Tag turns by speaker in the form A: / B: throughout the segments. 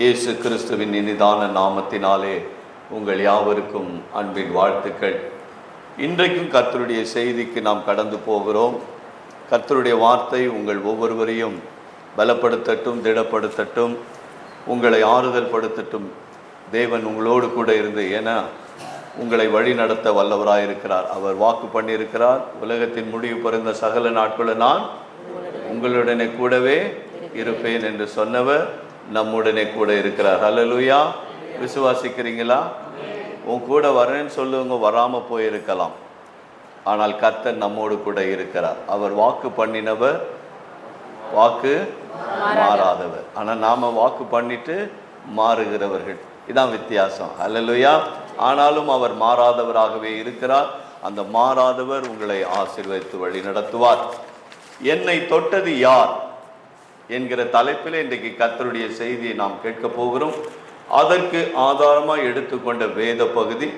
A: இயேசு கிறிஸ்துவின் இனிதான நாமத்தினாலே உங்கள் யாவருக்கும் அன்பின் வாழ்த்துக்கள். இன்றைக்கும் கர்த்தருடைய செய்திக்கு நாம் கடந்து போகிறோம். கர்த்தருடைய வார்த்தை உங்கள் ஒவ்வொருவரையும் பலப்படுத்தட்டும், திடப்படுத்தட்டும், உங்களை ஆறுதல் படுத்தட்டும். தேவன் உங்களோடு கூட இருந்து, ஏன்னா உங்களை வழி நடத்த வல்லவராயிருக்கிறார். அவர் வாக்கு பண்ணியிருக்கிறார், உலகத்தின் முடிவு பிறந்த சகல நாட்களும் நான் உங்களுடனே கூடவே இருப்பேன் என்று சொன்னவர் நம்முடனே கூட இருக்கிறார். ஹல்லேலூயா. விசுவாசிக்கிறீங்களா? உன் கூட வரேன்னு சொல்லுவங்க, வராமல் போயிருக்கலாம். ஆனால் கர்த்தர் நம்மோடு கூட இருக்கிறார். அவர் வாக்கு பண்ணினவர், வாக்கு மாறாதவர். ஆனால் நாம் வாக்கு பண்ணிட்டு மாறுகிறவர்கள். இதான் வித்தியாசம். ஹல்லேலூயா. ஆனாலும் அவர் மாறாதவராகவே இருக்கிறார். அந்த மாறாதவர் உங்களை ஆசீர்வதித்து வழி நடத்துவார். என்னை தொட்டது யார் என்கிற தலைப்பில் இன்றைக்கு கர்த்தருடைய செய்தியை நாம் கேட்க போகிறோம். அதற்கு ஆதாரமாக எடுத்துக்கொண்ட வேத பகுதி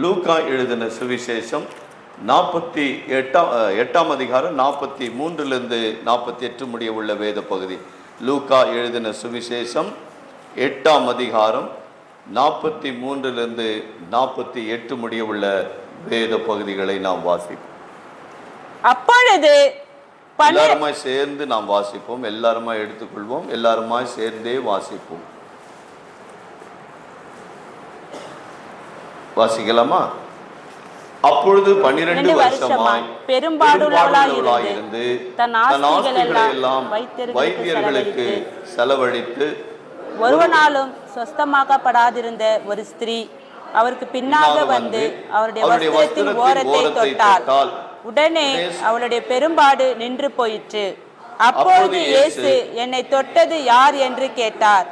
A: லூக்கா எழுதின சுவிசேஷம் 48ஆம் அதிகாரம் 43 48 முடிய உள்ள வேத பகுதி. லூக்கா எழுதின சுவிசேஷம் 8ஆம் அதிகாரம் 43 48 முடிய உள்ள வேத பகுதிகளை நாம் வாசிப்போம்.
B: அப்பொழுது
A: எல்லாருமாய் சேர்ந்து நாம் வாசிப்போம். எல்லாருமாய் எடுத்துக்கொள்வோம். எல்லாருமாய் சேர்ந்தே வாசிப்போம். வாசிக்கலாமா? அப்பொழுது 12 வருஷமாய்
B: பெரும்பாடுள்ளவளாயிருந்து தன் ஆஸ்திகளை எல்லாம்
A: வைத்தியர்களுக்கு செலவழித்து
B: ஒருவனாலும் சொஸ்தமாக்கப்படாதிருந்த ஒரு ஸ்திரீ அவருக்கு பின்னாக வந்து அவருடைய வஸ்திரத்தின் ஓரத்தை தொட்டாள். உடனே அவளுடைய பெரும்பாடு நின்று போயிற்று. அப்பொழுது இயேசு, என்னை தொட்டது யார் என்று கேட்டார்.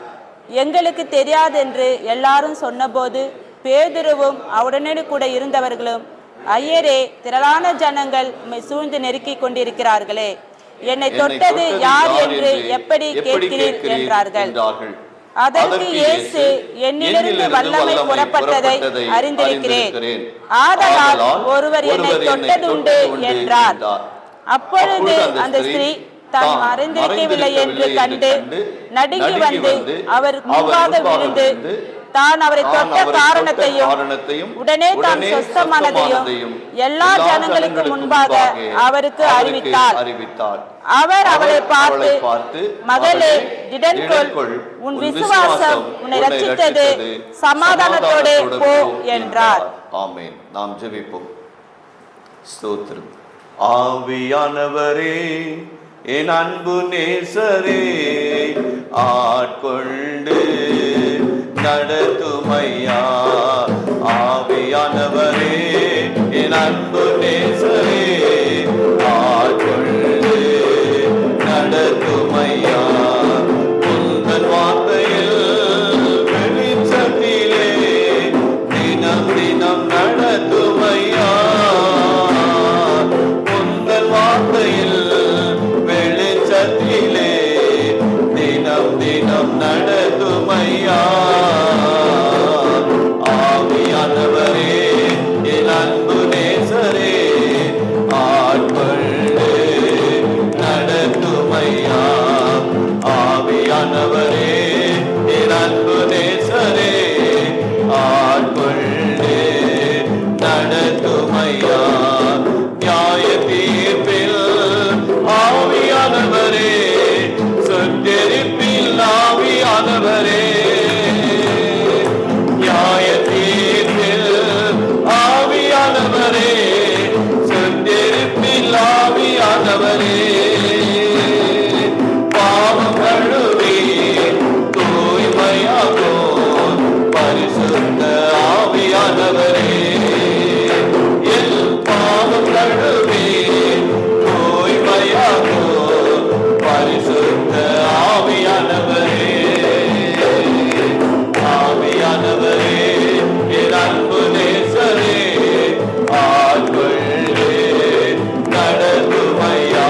B: எங்களுக்கு தெரியாது என்று எல்லாரும் சொன்னபோது பேதுருவும் அவருடனே கூட இருந்தவர்களும், ஐயரே, திரளான ஜனங்கள் உம்மை சூழ்ந்து நெருக்கி கொண்டிருக்கிறார்களே, என்னை தொட்டது யார் என்று எப்படி கேட்கிறீர் என்றார்கள். அதற்கு இயேசு, என்னிலிருந்து வல்லமை புறப்பட்டதை அறிந்திருக்கிறேன், ஆதலால் ஒருவர் என்னை தொட்டதுண்டு என்றார். அப்பொழுது அந்த ஸ்திரீ தான் அறிந்திருக்கவில்லை என்று கண்டு நடுங்கி வந்து அவர் முன்பாக விழுந்து தான் அவரை தொட்ட காரணத்தையும் உடனே தான் சொஸ்தமானதையும் எல்லா ஜனங்களுக்கு முன்பாக அவருக்கு அறிவித்தார். அவர் அவளை பார்த்து, மகளே, திடன்கொள், உன் விசுவாசம் உன்னை ரட்சித்தது, சமாதானத்தோடு போ என்றார்.
A: ஆமென். நாம் ஜெபிப்போம். ஸ்தோத்திரம். ஆவியானவரே, என் அன்பு நேசரே, ஆட்கொண்டு நடத்துமையா. ஆவியானவரே, என் அன்பு நேசரே, ஆட்கொண்டு நடத்துமையா. உந்தன் வார்த்தையில் வெளிச்சத்திலே தினம் தினம் நடத்துமையா. உந்தன் வார்த்தையில் வெளிச்சத்திலே தினம் தினம் நடத்துமையா. ஆவியானவரே, என் அன்பு நேசரே, ஆட்கொண்டு நடத்துமையா. ஆவியானவரே, என் அன்பு நேசரே, ஆட்கொண்டு நடத்துமையா. நியாய தீர்ப்பில் ஆவியானவரே, சொத்தெரிப்பில் ஆவியானவரே, நியாய தீர்ப்பில் ஆவியானவரே, சொத்தெரிப்பில் ஆவியானவரே, பாவம் கழுவி தூய்மையாகோ பரிசுத்த ஆவியானவரே, எல் பாவம் கழுவி தூய்மையாகோ பரிசுத்த ஆவியானவரே. ஆவியானவரே, என் அன்பு நேசரே, ஆட்கொண்டு நடத்துமையா.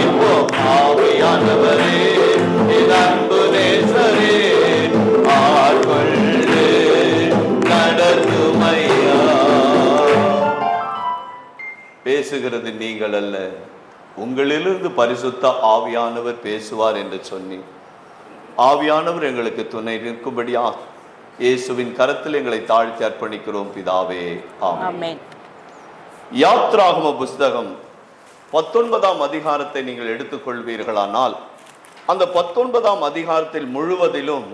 A: இப்போ ஆவியானவரே, என் அன்பு நேசரே, ஆட்கொண்டு நடத்துமையா. பேசுகிறது நீங்கள் அல்ல, உங்களிலிருந்து பரிசுத்த ஆவியானவர் பேசுவார் என்று சொன்னி ஆவியானவர் எங்களுக்கு துணை நிற்கும்படியாக இயேசுவின் கரத்தில் எங்களை தாழ்த்தி அர்ப்பணிக்கிறோம் பிதாவே, ஆமென். யாத்ராகம புஸ்தகம் 19ஆம் அதிகாரத்தை நீங்கள் எடுத்துக்கொள்வீர்களானால், அந்த 19ஆம் அதிகாரத்தில் முழுவதிலும்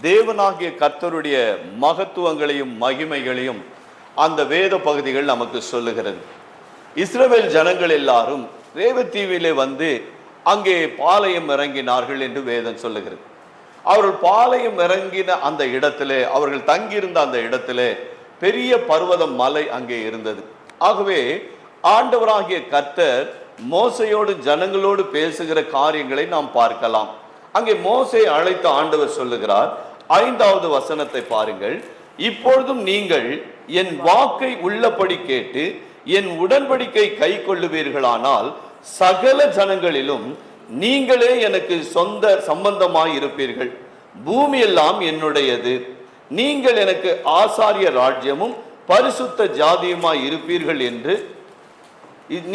A: தேவனாகிய கர்த்தருடைய மகத்துவங்களையும் மகிமைகளையும் அந்த வேத பகுதிகள் நமக்கு சொல்லுகிறது. இஸ்ரவேல் ஜனங்கள் எல்லாரும் ரேவத்தீவிலே வந்து அங்கே பாளையம் இறங்கினார்கள் என்று வேதம் சொல்லுகிறது. அவர்கள் பாளையம் இறங்கின அந்த இடத்திலே, அவர்கள் தங்கியிருந்த அந்த இடத்திலே பெரிய பர்வத மலை அங்கே இருந்தது. ஆகவே ஆண்டவராகிய கர்த்தர் மோசையோடு ஜனங்களோடு பேசுகிற காரியங்களை நாம் பார்க்கலாம். அங்கே மோசே அழைத்த ஆண்டவர் சொல்லுகிறார், 5வது வசனத்தை பாருங்கள். இப்பொழுதும் நீங்கள் என் வாக்கை உள்ளபடி கேட்டு என் உடன்படிக்கை கை கொள்ளுவீர்களானால் சகல ஜனங்களிலும் நீங்களே எனக்கு சொந்த சம்பந்தமாய் இருப்பீர்கள். பூமி எல்லாம் என்னுடையது. நீங்கள் எனக்கு ஆசாரிய ராஜ்யமும் பரிசுத்த ஜாதியுமாய் இருப்பீர்கள் என்று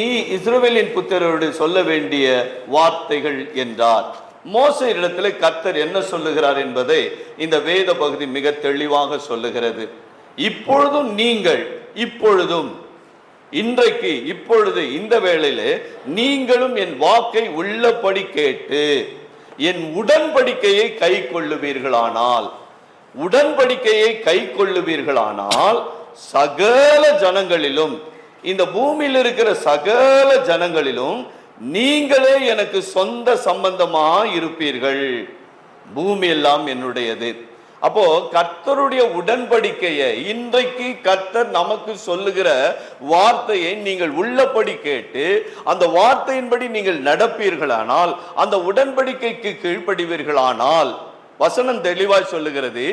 A: நீ இஸ்ரவேலின் புத்திரரோடு சொல்ல வேண்டிய வார்த்தைகள் என்றார். மோசே இடத்துல கர்த்தர் என்ன சொல்லுகிறார் என்பதை இந்த வேத பகுதி மிக தெளிவாக சொல்லுகிறது. இப்பொழுதும் நீங்கள், இப்பொழுதும், இன்றைக்கு, இப்பொழுது, இந்த வேளையிலே நீங்களும் என் வாக்கை உள்ளபடி கேட்டு என் உடன்படிக்கையை கை கொள்ளுவீர்களானால், உடன்படிக்கையை கை கொள்ளுவீர்களானால் சகல ஜனங்களிலும், இந்த பூமியில் இருக்கிற சகல ஜனங்களிலும் நீங்களே எனக்கு சொந்த சம்பந்தமா இருப்பீர்கள். பூமி எல்லாம் என்னுடையது. அப்போ கர்த்தருடைய உடன்படிக்கையை, இன்றைக்கு கர்த்தர் நமக்கு சொல்லுகிற வார்த்தையை நீங்கள் உள்ளபடி கேட்டு அந்த வார்த்தையின்படி நீங்கள் நடப்பீர்களானால், அந்த உடன்படிக்கைக்கு கீழ்ப்படிவீர்களானால், வசனம் தெளிவாய் சொல்லுகிறது.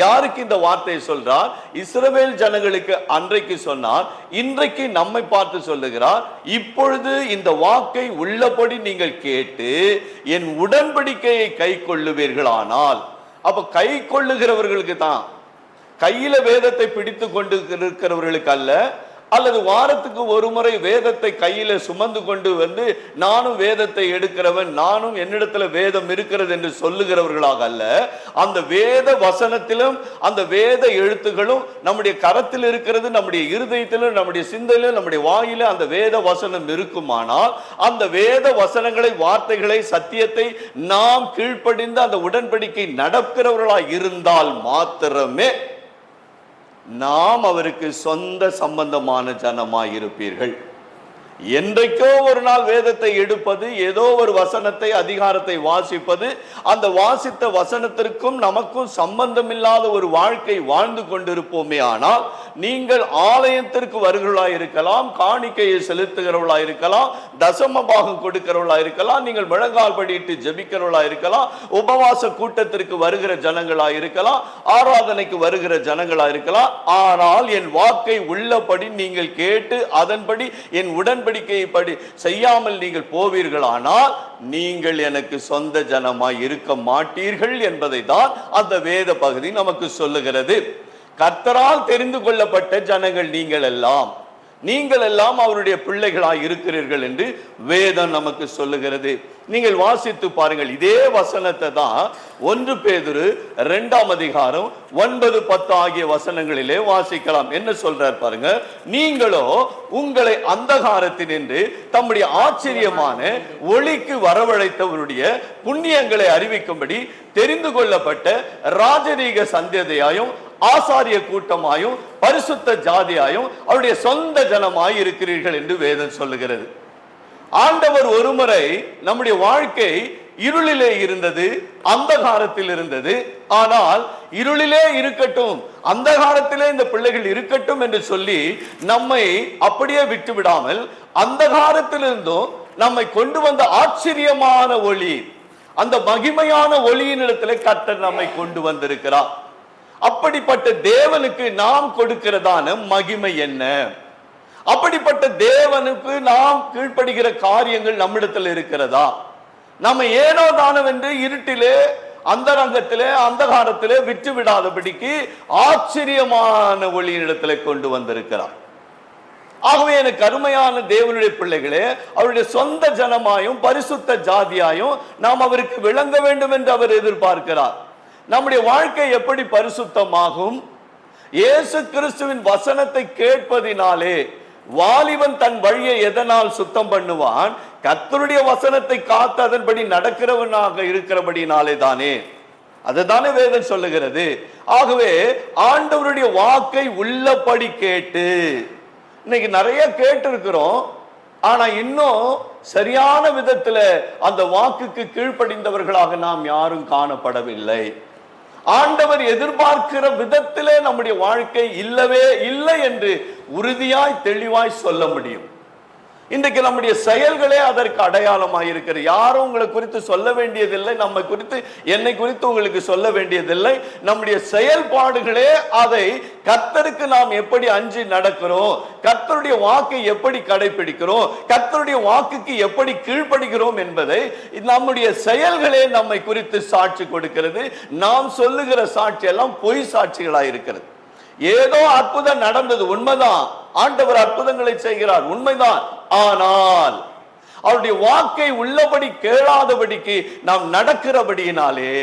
A: யாருக்கு இந்த வார்த்தையை சொல்றார்? இஸ்ரவேல் ஜனங்களுக்கு அன்றைக்கு சொன்னார். இன்றைக்கு நம்மை பார்த்து சொல்லுகிறார், இப்பொழுது இந்த வாக்கை உள்ளபடி நீங்கள் கேட்டு என் உடன்படிக்கையை கை கொள்ளுவீர்களானால். அப்ப கை கொள்ளுகிறவர்களுக்கு தான், கையில வேதத்தை பிடித்து கொண்டு இருக்கிறவர்களுக்கு அல்ல, அல்லது வாரத்துக்கு ஒரு முறை வேதத்தை கையில சுமந்து கொண்டு வந்து நானும் வேதத்தை எடுக்கிறவன், நானும் என்னிடத்துல வேதம் இருக்கிறது என்று சொல்லுகிறவர்களாக அல்ல. அந்த வேத வசனத்திலும் அந்த வேத எழுத்துகளும் நம்முடைய கரத்தில் இருக்கிறது, நம்முடைய இருதயத்திலும் நம்முடைய சிந்தையிலும் நம்முடைய வாயில அந்த வேத வசனம் இருக்குமானால், அந்த வேத வசனங்களை, வார்த்தைகளை, சத்தியத்தை நாம் கீழ்ப்படிந்து அந்த உடன்படிக்கை நடக்கிறவர்களாய் இருந்தால் மாத்திரமே நாம் அவருக்கு சொந்த சம்பந்தமான ஜனமாய் இருப்பீர்கள். என்றைக்கோ ஒரு நாள் வேதத்தை எடுப்பது, ஏதோ ஒரு வசனத்தை, அதிகாரத்தை வாசிப்பது, அந்த வாசித்த வசனத்திற்கும் நமக்கும் சம்பந்தம் இல்லாத ஒரு வாழ்க்கை வாழ்ந்து கொண்டிருப்போமே ஆனால், நீங்கள் ஆலயத்திற்கு வருகிறவர்களாய் இருக்கலாம், காணிக்கையை செலுத்துகிறவர்களாய் இருக்கலாம், தசம பாகம் கொடுக்கிறவர்களாய் இருக்கலாம், நீங்கள் முழங்கால் படியிட்டு ஜெபிக்கிறவர்களாய் இருக்கலாம், உபவாச கூட்டத்திற்கு வருகிற ஜனங்களாய் இருக்கலாம், ஆராதனைக்கு வருகிற ஜனங்களாய் இருக்கலாம். ஆனால் என் வாக்கை உள்ளபடி நீங்கள் கேட்டு அதன்படி என் உடன்படிக்கையை படி செய்யாமல் நீங்கள் போவீர்களானால் நீங்கள் எனக்கு சொந்த ஜனமாய் இருக்க மாட்டீர்கள் என்பதை தான் அந்த வேத பகுதி நமக்கு சொல்லுகிறது. கர்த்தரால் தெரிந்து கொள்ளப்பட்ட ஜனங்கள் நீங்கள் எல்லாம் அவருடைய பிள்ளைகளாய் இருக்கிறீர்கள் என்று வேதம் நமக்கு சொல்லுகிறது. நீங்கள் வாசித்து பாருங்கள். இதே வசனத்தை தான் 1 பேதுரு 2ஆம் அதிகாரம் 9, 10 ஆகிய வசனங்களிலே வாசிக்கலாம். என்ன சொல்றார் பாருங்க. நீங்களோ உங்களை அந்தகாரத்தினின்று தம்முடைய ஆச்சரியமான ஒளிக்கு வரவழைத்தவருடைய புண்ணியங்களை அறிவிக்கும்படி தெரிந்து கொள்ளப்பட்ட ராஜரீக சந்ததியாயும் ஆசாரிய கூட்டமாயும் பரிசுத்த ஜாதியாயும் அவருடைய சொந்த ஜனமாய் இருக்கிறீர்கள் என்று வேதம் சொல்லுகிறது. ஆண்டவர் ஒருமுறை நம்முடைய வாழ்க்கை இருளிலே இருந்தது, அந்தகாரத்தில் இருந்தது. ஆனால் இருளிலே இருக்கட்டும், அந்தகாரத்திலே இந்த பிள்ளைகள் இருக்கட்டும் என்று சொல்லி நம்மை அப்படியே விட்டு விடாமல், அந்தகாரத்திலிருந்தும் நம்மை கொண்டு வந்த ஆச்சரியமான ஒளி, அந்த மகிமையான ஒளியினிடத்திலே கர்த்தர் நம்மை கொண்டு வந்திருக்கிறார். அப்படிப்பட்ட தேவனுக்கு நாம் கொடுக்கிறதான மகிமை என்ன? அப்படிப்பட்ட தேவனுக்கு நாம் கீழ்ப்படுகிற காரியங்கள் நம்மிடத்தில் இருக்கிறதா? நம்ம ஏனோ தானம் என்று இருட்டிலே, அந்தரங்கத்திலே, அந்தகாரத்திலே விட்டு விடாதபடிக்கு ஆச்சரியமான ஒளியினிடத்திலே கொண்டு வந்திருக்கிறார். ஆகவே எனக்கு அருமையான தேவனுடைய பிள்ளைகளே, அவருடைய சொந்த ஜனமாயும் பரிசுத்த ஜாதியாயும் நாம் அவருக்கு விளங்க வேண்டும் என்று அவர் எதிர்பார்க்கிறார். நம்முடைய வாழ்க்கை எப்படி பரிசுத்தமாகும்? இயேசு கிறிஸ்துவின் வசனத்தை கேட்பதினாலே. வாலிபன் தன் வழியை எதனால் சுத்தம் பண்ணுவான்? கர்த்தருடைய வசனத்தை காத்து அதன்படி நடக்கிறவனாக இருக்கிறபடினாலே தானே. அதுதானே வேதம் சொல்லுகிறது. ஆகவே ஆண்டவருடைய வாக்கை உள்ளபடி கேட்டு, இன்னைக்கு நிறைய கேட்டு இருக்கிறோம், ஆனா இன்னும் சரியான விதத்துல அந்த வாக்குக்கு கீழ்ப்படிந்தவர்களாக நாம் யாரும் காணப்படவில்லை. ஆண்டவர் எதிர்பார்க்கிற விதத்திலே நம்முடைய வாழ்க்கை இல்லவே இல்லை என்று உறுதியாய் தெளிவாய் சொல்ல முடியும். இன்றைக்கு நம்முடைய செயல்களே அதற்கு அடையாளமாக இருக்கிறது. யாரும் உங்களை குறித்து சொல்ல வேண்டியதில்லை, நம்ம குறித்து என்னை குறித்து உங்களுக்கு சொல்ல வேண்டியதில்லை. நம்முடைய செயல்பாடுகளே அதை கர்த்தருக்கு நாம் எப்படி அஞ்சி நடக்கிறோம், கர்த்தருடைய வாக்கை எப்படி கடைபிடிக்கிறோம், கர்த்தருடைய வாக்குக்கு எப்படி கீழ்ப்படுகிறோம் என்பதை நம்முடைய செயல்களே நம்மை குறித்து சாட்சி கொடுக்கிறது. நாம் சொல்லுகிற சாட்சி எல்லாம் பொய் சாட்சிகளாக இருக்கிறது. ஏதோ அற்புதம் நடந்தது, உண்மைதான், ஆண்டவர் அற்புதங்களை செய்கிறார், உண்மைதான். ஆனால் அவருடைய வாக்கை உள்ளபடி கேளாதபடிக்கு நாம் நடக்கிறபடியினாலே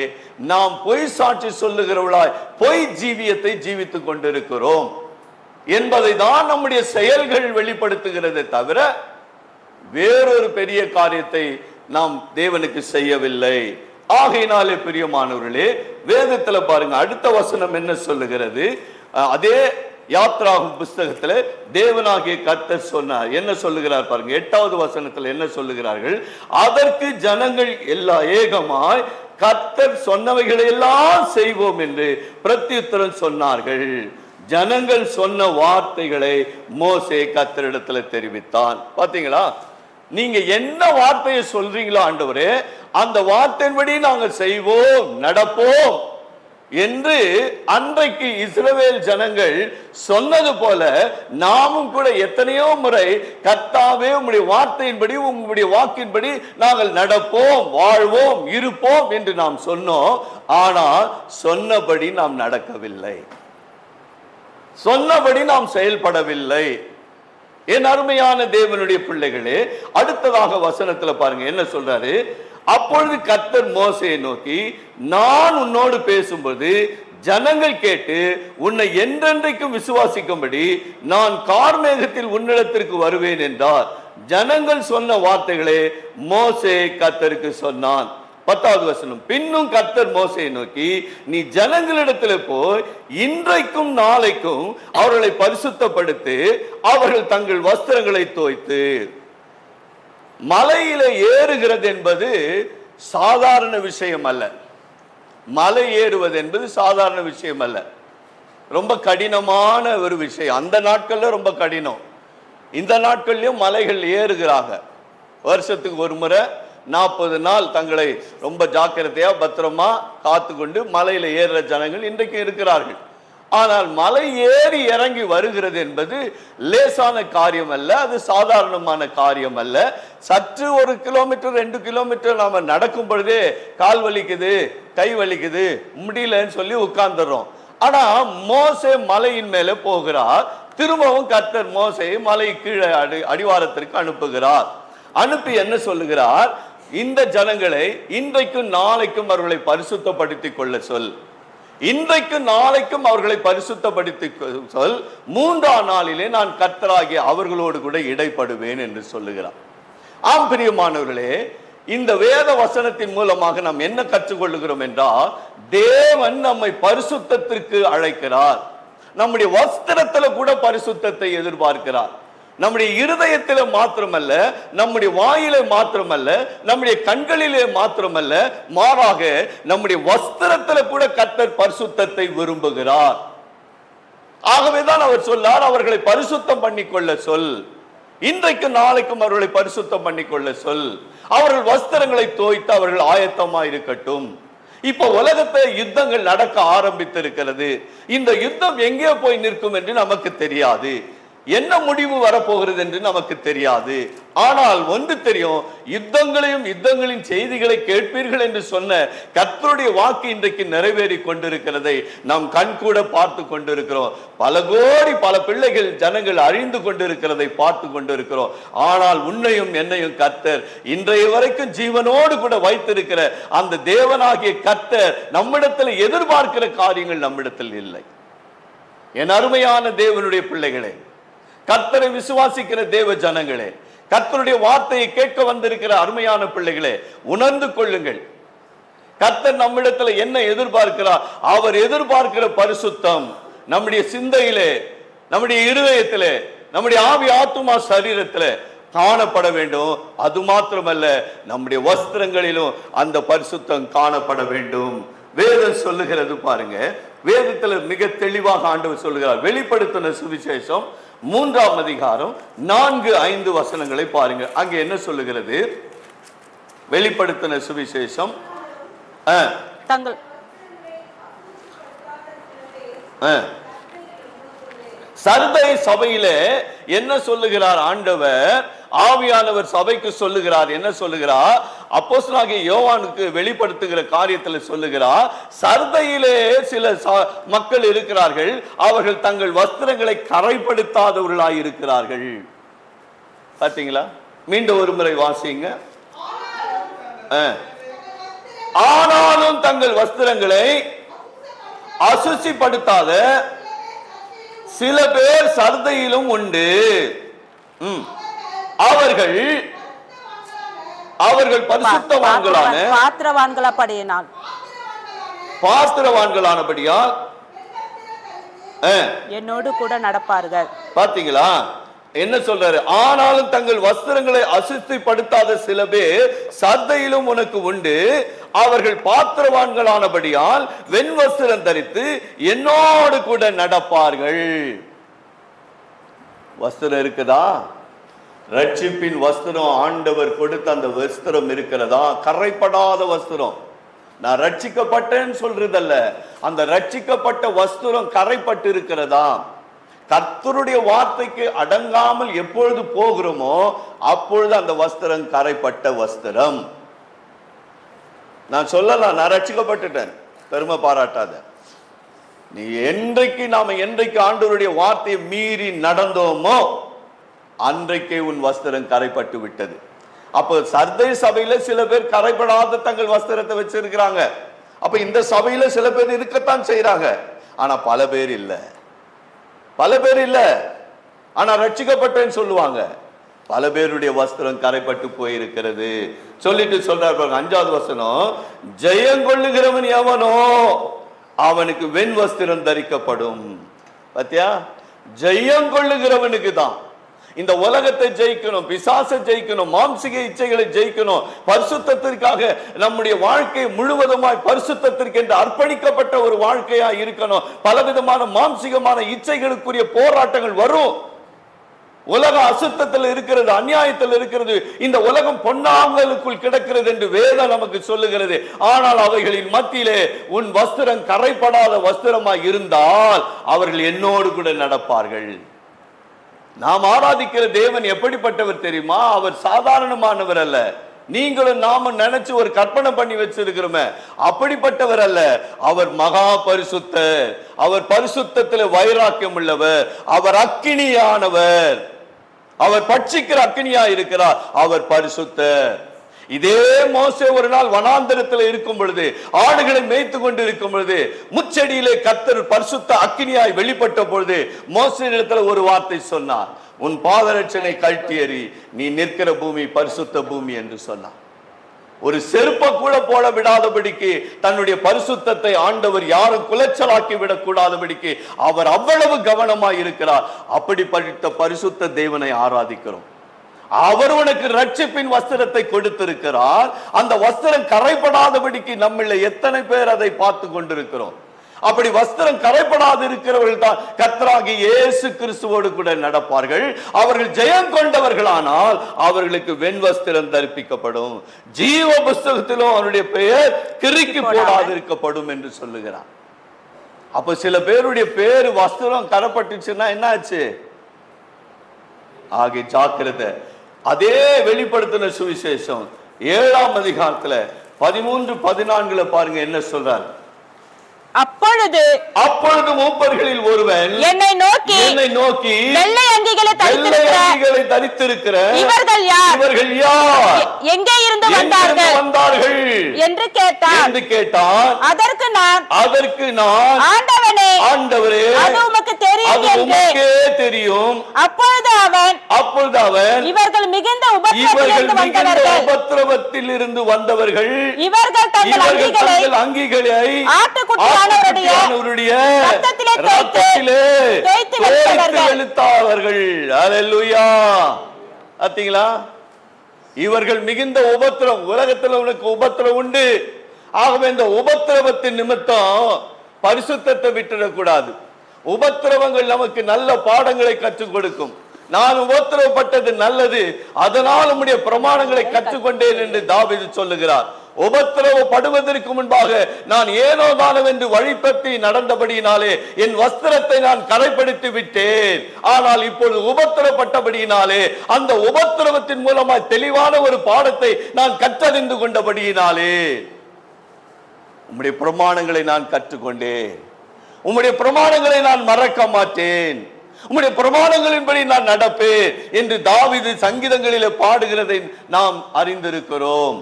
A: நாம் பொய் சாட்சி சொல்லுகிறவர்களாய் பொய் ஜீவியத்தை ஜீவித்துக் கொண்டிருக்கிறோம் என்பதை தான் நம்முடைய செயல்கள் வெளிப்படுத்துகிறதே தவிர வேறொரு பெரிய காரியத்தை நாம் தேவனுக்கு செய்யவில்லை. ஆகையினாலே பிரியமானவர்களே, வேதத்துல பாருங்க, அடுத்த வசனம் என்ன சொல்லுகிறது? அதே யாத்ராகும் புஸ்தகத்தில் தேவனாகிய கர்த்தர் சொன்னார். என்ன சொல்லுகிறார் பாருங்க, 8வது வசனத்தில் என்ன சொல்லுகிறார்கள்? அதற்கு ஜனங்கள் ஏகமாய் கர்த்தர் சொன்னவைகளை எல்லாம் செய்வோம் என்று பிரத்யுத்தரம் சொன்னார்கள். ஜனங்கள் சொன்ன வார்த்தைகளை மோசே கர்த்தரிடத்தில் தெரிவித்தான். பாத்தீங்களா? நீங்க என்ன வார்த்தையை சொல்றீங்களோ ஆண்டவரே, அந்த வார்த்தையின்படி நாங்கள் செய்வோம், நடப்போம் என்று அன்றைக்கு இஸ்ரவேல் ஜனங்கள் சொன்னது போல நாமும் கூட எத்தனையோ முறை கர்த்தாவே உம்முடைய வார்த்தையின்படி உங்களுடைய வாக்கின்படி நாங்கள் நடப்போம், வாழ்வோம், இருப்போம் என்று நாம் சொன்னோம். ஆனால் சொன்னபடி நாம் நடக்கவில்லை, சொன்னபடி நாம் செயல்படவில்லை. என் அருமையான தேவனுடைய பிள்ளைகளே, அடுத்ததாக வசனத்துல பாருங்க என்ன சொல்றாரு? அப்பொழுது கர்த்தர் மோசேயை நோக்கி, நான் உன்னோடு பேசும்போது ஜனங்கள் கேட்டு உன்னை என்றென்றைக்கும் விசுவாசிக்கும்படி நான் கார்மேகத்தில் உன்னிடத்திற்கு வருவேன் என்றார். ஜனங்கள் சொன்ன வார்த்தைகளே மோசே கர்த்தருக்கு சொன்னான். 10வது வசனம், பின்னும் கர்த்தர் மோசேயை நோக்கி, நீ ஜனங்களிடத்தில் போய் இன்றைக்கும் நாளைக்கும் அவர்களை பரிசுத்தப்படுத்தி அவர்கள் தங்கள் வஸ்திரங்களை தோய்த்து. மலையில ஏறுகிறது என்பது சாதாரண விஷயம் அல்ல. மலை ஏறுவது என்பது சாதாரண விஷயம் அல்ல, ரொம்ப கடினமான ஒரு விஷயம். அந்த நாட்கள்ல ரொம்ப கடினம். இந்த நாட்கள்லயும் மலைகள் ஏறுகிறாங்க. வருஷத்துக்கு ஒரு முறை 40 நாள் தங்களை ரொம்ப ஜாக்கிரதையா பத்திரமா காத்து கொண்டு மலையில ஏறுற ஜனங்கள் இன்றைக்கு இருக்கிறார்கள். ஆனால் மலை ஏறி இறங்கி வருகிறது என்பது லேசான காரியம் அல்ல, அது சாதாரணமான காரியம் அல்ல. சற்று 1 கிலோமீட்டர் 2 கிலோமீட்டர் நாம நடக்கும் பொழுதே கால் வலிக்குது, கை வலிக்குது, முடியலன்னு சொல்லி உட்கார்ந்துடுறோம். ஆனா மோசே மலையின் மேலே போகிறார். திரும்பவும் கர்த்தர் மோசேயை மலை கீழே அடிவாரத்திற்கு அனுப்புகிறார். அனுப்பி என்ன சொல்லுகிறார்? இந்த ஜனங்களை இன்றைக்கும் நாளைக்கும் அவர்களை பரிசுத்தப்படுத்திக் கொள்ள சொல், இன்றைக்கும் நாளைக்கும் அவர்களை பரிசுத்தப்படுத்தி சொல், 3ஆம் நாளிலே நான் கர்த்தராகிய அவர்களோடு கூட இடைப்படுவேன் என்று சொல்லுகிறார். ஆம் பிரியமானவர்களே, இந்த வேத வசனத்தின் மூலமாக நாம் என்ன கற்றுக்கொள்ளுகிறோம் என்றால், தேவன் நம்மை பரிசுத்தத்திற்கு அழைக்கிறார். நம்முடைய வஸ்திரத்துல கூட பரிசுத்தத்தை எதிர்பார்க்கிறார். நம்முடைய இருதயத்திலே மாத்திரமல்ல, நம்முடைய வாயிலே மாத்திரமல்ல, நம்முடைய கண்களிலே மாத்திரமல்ல, மாறாக நம்முடைய வஸ்திரத்திலே கூட கர்த்தர் பரிசுத்தத்தை விரும்புகிறார். ஆகவேதான் அவர் சொல்லார், அவர்களை பரிசுத்தம் பண்ணிக்கொள்ள சொல், இன்றைக்கு நாளைக்கும் அவர்களை பரிசுத்தம் பண்ணிக்கொள்ள சொல், அவர்கள் வஸ்திரங்களை தோய்த்து அவர்கள் ஆயத்தமா இருக்கட்டும். இப்ப உலகத்தை யுத்தங்கள் நடக்க ஆரம்பித்திருக்கிறது. இந்த யுத்தம் எங்கே போய் நிற்கும் என்று நமக்கு தெரியாது. என்ன முடிவு வரப்போகிறது என்று நமக்கு தெரியாது. ஆனால் ஒன்று தெரியும், யுத்தங்களின் செய்திகளை கேட்பீர்கள் என்று சொன்ன கர்த்தருடைய வாக்கு இன்றைக்கு நிறைவேறி கொண்டிருக்கிறதை நாம் கண்கூட பார்த்து கொண்டிருக்கிறோம். பல கோடி பல பிள்ளைகள் ஜனங்கள் அழிந்து கொண்டிருக்கிறதை பார்த்து கொண்டிருக்கிறோம். ஆனால் உன்னையும் என்னையும் கர்த்தர் இன்றைய வரைக்கும் ஜீவனோடு கூட வைத்திருக்கிற அந்த தேவனாகிய கர்த்தர் நம்மிடத்தில் எதிர்பார்க்கிற காரியங்கள் நம்மிடத்தில் இல்லை. என் அருமையான தேவனுடைய பிள்ளைகளே, கர்த்தரை விசுவாசிக்கிற தேவ ஜனங்களே, கர்த்தருடைய வார்த்தையை கேட்க வந்திருக்கிற அருமையான பிள்ளைகளே, உணர்ந்து கொள்ளுங்கள். கர்த்தர் நம்மிடத்தில் என்ன எதிர்பார்க்கிறார்? அவர் எதிர்பார்க்கிற பரிசுத்தம் நம்முடைய சிந்தையிலே, நம்முடைய இருதயத்திலே, நம்முடைய ஆவி ஆத்துமா சரீரத்திலே காணப்பட வேண்டும். அது மாத்திரமல்ல, நம்முடைய வஸ்திரங்களிலும் அந்த பரிசுத்தம் காணப்பட வேண்டும். வேதம் சொல்லுகிறது பாருங்க, வேதத்தில் மிக தெளிவாக ஆண்டவர் சொல்லுகிறார். வெளிப்படுத்தின சுவிசேஷம் 3ஆம் அதிகாரம் 4-5 வசனங்களை பாருங்க. அங்க என்ன சொல்லுகிறது? வெளிப்படுத்தின சுவிசேஷம்
B: தங்கள்
A: சர்தை சபையில என்ன சொல்லுகிறார் ஆண்டவர்? ஆவியானவர் சபைக்கு சொல்லுகிறார். என்ன சொல்லுகிறார்? அப்போஸ்தலனாகிய யோவானுக்கு வெளிப்படுத்துகிற காரியத்தில் சொல்லுகிறார், சர்தையிலே சில மக்கள் இருக்கிறார்கள், அவர்கள் தங்கள் வஸ்திரங்களை கரைப்படுத்தாதவர்களாய் இருக்கிறார்கள். பார்த்தீங்களா? மீண்டும் ஒரு முறை வாசிங்க. ஆனாலும் தங்கள் வஸ்திரங்களை அசுசிப்படுத்தாத சில பேர் சர்தையிலும் உண்டு. அவர்கள் பாத்திரவான்களானபடியால்
B: என்னோடு கூட நடப்பார்கள்.
A: பாத்தீங்களா என்ன சொல்றாரு? ஆனாலும் தங்கள் வஸ்திரங்களை அசுத்தப்படுத்தாத சில பேர் சர்தையிலும் உனக்கு உண்டு. அவர்கள் பாத்திரவான்களானபடியால் வெண் வஸ்திரம் தரித்து என்னோடு கூட நடப்பார்கள். வஸ்திரம் இருக்குதா? ரட்சிப்பின் வஸ்திரம் ஆண்டவர் கொடுத்த அந்த வஸ்திரம் இருக்கிறதா? கரைப்படாத வஸ்திரம். நான் ரட்சிக்கப்பட்டேன்னு சொல்றதல்ல, அந்த ரட்சிக்கப்பட்ட வஸ்திரம் கரைப்பட்டு இருக்கிறதா? கர்த்தருடைய வார்த்தைக்கு அடங்காமல் எப்பொழுது போகிறோமோ அப்பொழுது அந்த வஸ்திரம் கரைப்பட்ட வஸ்திரம். நான் சொல்லலாம், நான் ரட்சிக்கப்பட்டுட்டேன், பெருமை பாராட்டாத. நீ என்றைக்கு ஆண்டவருடைய வார்த்தையை மீறி நடந்தோமோ அன்றைக்கே உன் வஸ்திரம் கரைப்பட்டு விட்டது. அப்ப சர்தை சபையில சில பேர் கரைப்படாத தங்கள் வஸ்திரத்தை வச்சிருக்கிறாங்க. அப்ப இந்த சபையில சில பேர் இருக்கத்தான் செய்யறாங்க, ஆனா பல பேர் இல்ல. ஆனா ரட்சிக்கப்பட்டேன்னு சொல்லுவாங்க. பல பேருடைய வஸ்திரம் கரைப்பட்டு போயிருக்கிறது. சொல்லிட்டு சொல்றார் 5வது வசனம், ஜெயங்கொள்ளுகிறவன் எவனோ அவனுக்கு வெண் வஸ்திரம் தரிக்கப்படும். பாத்தியா? ஜெயங்கொள்ளுகிறவனுக்கு தான். இந்த உலகத்தை ஜெயிக்கணும், பிசாசை ஜெயிக்கணும், மாம்சிக இச்சைகளை ஜெயிக்கணும், பரிசுத்தத்திற்காக நம்முடைய வாழ்க்கை முழுவதுமாய் பரிசுத்தத்திற்கு என்று அர்ப்பணிக்கப்பட்ட ஒரு வாழ்க்கையா இருக்கணும். பலவிதமான மாம்சிகமான இச்சைகளுக்குரிய போராட்டங்கள் வரும். உலகம் அசுத்தத்தில் இருக்கிறது, அநியாயத்தில் இருக்கிறது, இந்த உலகம் பொன்னாங்கலுக்குள் கிடக்கிறது என்று வேதம் நமக்கு சொல்லுகிறது. ஆனால் அவைகளின் மத்தியிலே உன் வஸ்திரம் கரைப்படாத வஸ்திரமாய் இருந்தால் அவர்கள் என்னோடு கூட நடப்பார்கள். நாம் ஆராதிக்கிற தேவன் எப்படிப்பட்டவர் தெரியுமா? அவர் சாதாரணமானவர் அல்ல. நீங்களும் நாம நினைச்சு ஒரு கற்பனை பண்ணி வச்சிருக்கிறோமே, அப்படிப்பட்டவர் அல்ல. அவர் மகா பரிசுத்தர். அவர் பரிசுத்தத்தில் வைராக்கியம் உள்ளவர். அவர் அக்கினியானவர். அவர் பட்சிக்கிற அக்கினியா இருக்கிறார். அவர் பரிசுத்தர். இதே மோசே ஒரு நாள் வனாந்தரத்தில் இருக்கும் பொழுது, ஆடுகளை மேய்த்து கொண்டு இருக்கும் பொழுது, முச்செடியிலே கர்த்தர் பரிசுத்த அக்கினியாய் வெளிப்பட்ட பொழுது மோசேயிடத்தில் ஒரு வார்த்தை சொன்னார், உன் பாதரட்சனை கழட்டி எறி, நீ நிற்கிற பூமி பரிசுத்த பூமி என்று சொன்னார். ஒரு செருப்ப கூட போட விடாதபடிக்கு தன்னுடைய பரிசுத்தத்தை ஆண்டவர் யாரும் குலைச்சலாக்கி விடக் கூடாதபடிக்கு அவர் அவ்வளவு கவனமாய் இருக்கிறார். அப்படிப்பட்ட பரிசுத்த தேவனை ஆராதிக்கிறோம். அவர் உனக்கு ரட்சிப்பின் வஸ்திரத்தை கொடுத்திருக்கிறார். அந்த வஸ்திரம் கரைப்படாதபடிக்கு நம்மள எத்தனை பேர் அதை பார்த்து கொண்டிருக்கிறோம்? அப்படி வஸ்திரம் கரைப்படாது இருக்கிறவர்கள் தான் கர்த்தராகிய இயேசு கிறிஸ்துவோடு கூட நடப்பார்கள். அவர்கள் ஜெயம் கொண்டவர்களானால் அவர்களுக்கு வெண் வஸ்திரம் தரிப்பிக்கப்படும். ஜீவ புஸ்தகத்திலும் அவருடைய பெயர் கிறுக்கி போடாதிருக்கப்படும் என்று சொல்லுகிறார். அப்ப சில பேருடைய பேரு வஸ்திரம் கரைப்பட்டுச்சுன்னா என்ன ஆச்சு? ஆகிய ஜாக்கிரதை. அதே வெளிப்படுத்தின சுவிசேஷம் 7ஆம் அதிகாரத்துல 13-14 பாருங்க என்ன சொல்றார்.
B: அப்பொழுது
A: மூப்பர்களில் ஒருவன்
B: என்னை நோக்கி வெள்ளை அங்கிகளை
A: தரித்திருக்கிற
B: இவர்கள் யார், எங்கே இருந்து வந்தார்கள் என்று கேட்டான். அதற்கு நான் ஆண்டவரே அது உமக்கு தெரியும். அப்பொழுது அவன் இவர்கள் மிகுந்த
A: உபத்திரவத்தில் இருந்து வந்தவர்கள்,
B: இவர்கள் தங்கள் அங்கிகளை
A: ஆட்டுக்குட்டியானவருடைய இரத்தத்திலே தோய்த்து வெளுத்தார்கள். அல்லேலூயா. பாத்தீங்களா, இவர்கள் மிகுந்த உபத்திரம். உலகத்தில் உனக்கு உபத்திரம் உண்டு. ஆகவே இந்த உபத்திரவத்தின் நிமித்தம் பரிசுத்தத்தை விட்டுடக்கூடாது. உபத்திரவங்கள் நமக்கு நல்ல பாடங்களை கற்றுக் கொடுக்கும். நான் உபத்திரவப்பட்டது நல்லது, அதனால் உம்முடைய பிரமாணங்களை கற்றுக்கொண்டேன் என்று தாவீது சொல்லுகிறார். உபத்திரவப்படுவதற்கு முன்பாக நான் ஏனோ தானோ என்று வழிபற்றி நடந்தபடியினாலே என் வஸ்திரத்தை நான் கரைப்படுத்தி விட்டேன். ஆனால் இப்பொழுது உபத்திரப்பட்டபடியினாலே, அந்த உபத்திரவத்தின் மூலமாய் தெளிவான ஒரு பாடத்தை நான் கற்றறிந்து கொண்டபடியினாலே உம்முடைய பிரமாணங்களை நான் கற்றுக்கொண்டேன். உம்முடைய பிரமாணங்களை நான் மறக்க மாட்டேன். உம்முடைய பிரமாணங்களின்படி நான் நடப்பேன் என்று தாவீது சங்கீதங்களிலே பாடுகிறதை நாம் அறிந்திருக்கிறோம்.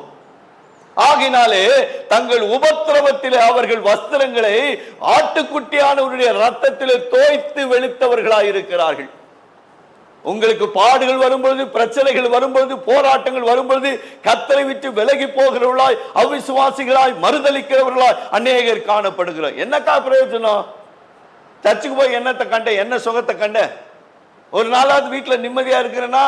A: ஆகினாலே தங்கள் உபத்திரவத்திலே அவர்கள் வஸ்திரங்களை ஆட்டுக்குட்டியானவருடைய ரத்தத்திலே தோய்த்து வெளுத்தவர்களாயிருக்கிறார்கள். உங்களுக்கு பாடுகள் வரும்பொழுது, பிரச்சனைகள் வரும்பொழுது, போராட்டங்கள் வரும்பொழுது கர்த்தரை விட்டு விலகி போகிறவர்களாய், அவிசுவாசிகளாய், மறுதலிக்கிறவர்களாய் அநேகர் காணப்படுகிறார். என்னக்கா பிரயோஜனம்? சர்ச்சுக்கு போய் என்னத்தை கண்ட, என்ன சுகத்தை கண்ட? ஒரு நாளாவது வீட்டில் நிம்மதியா இருக்கிறேன்னா?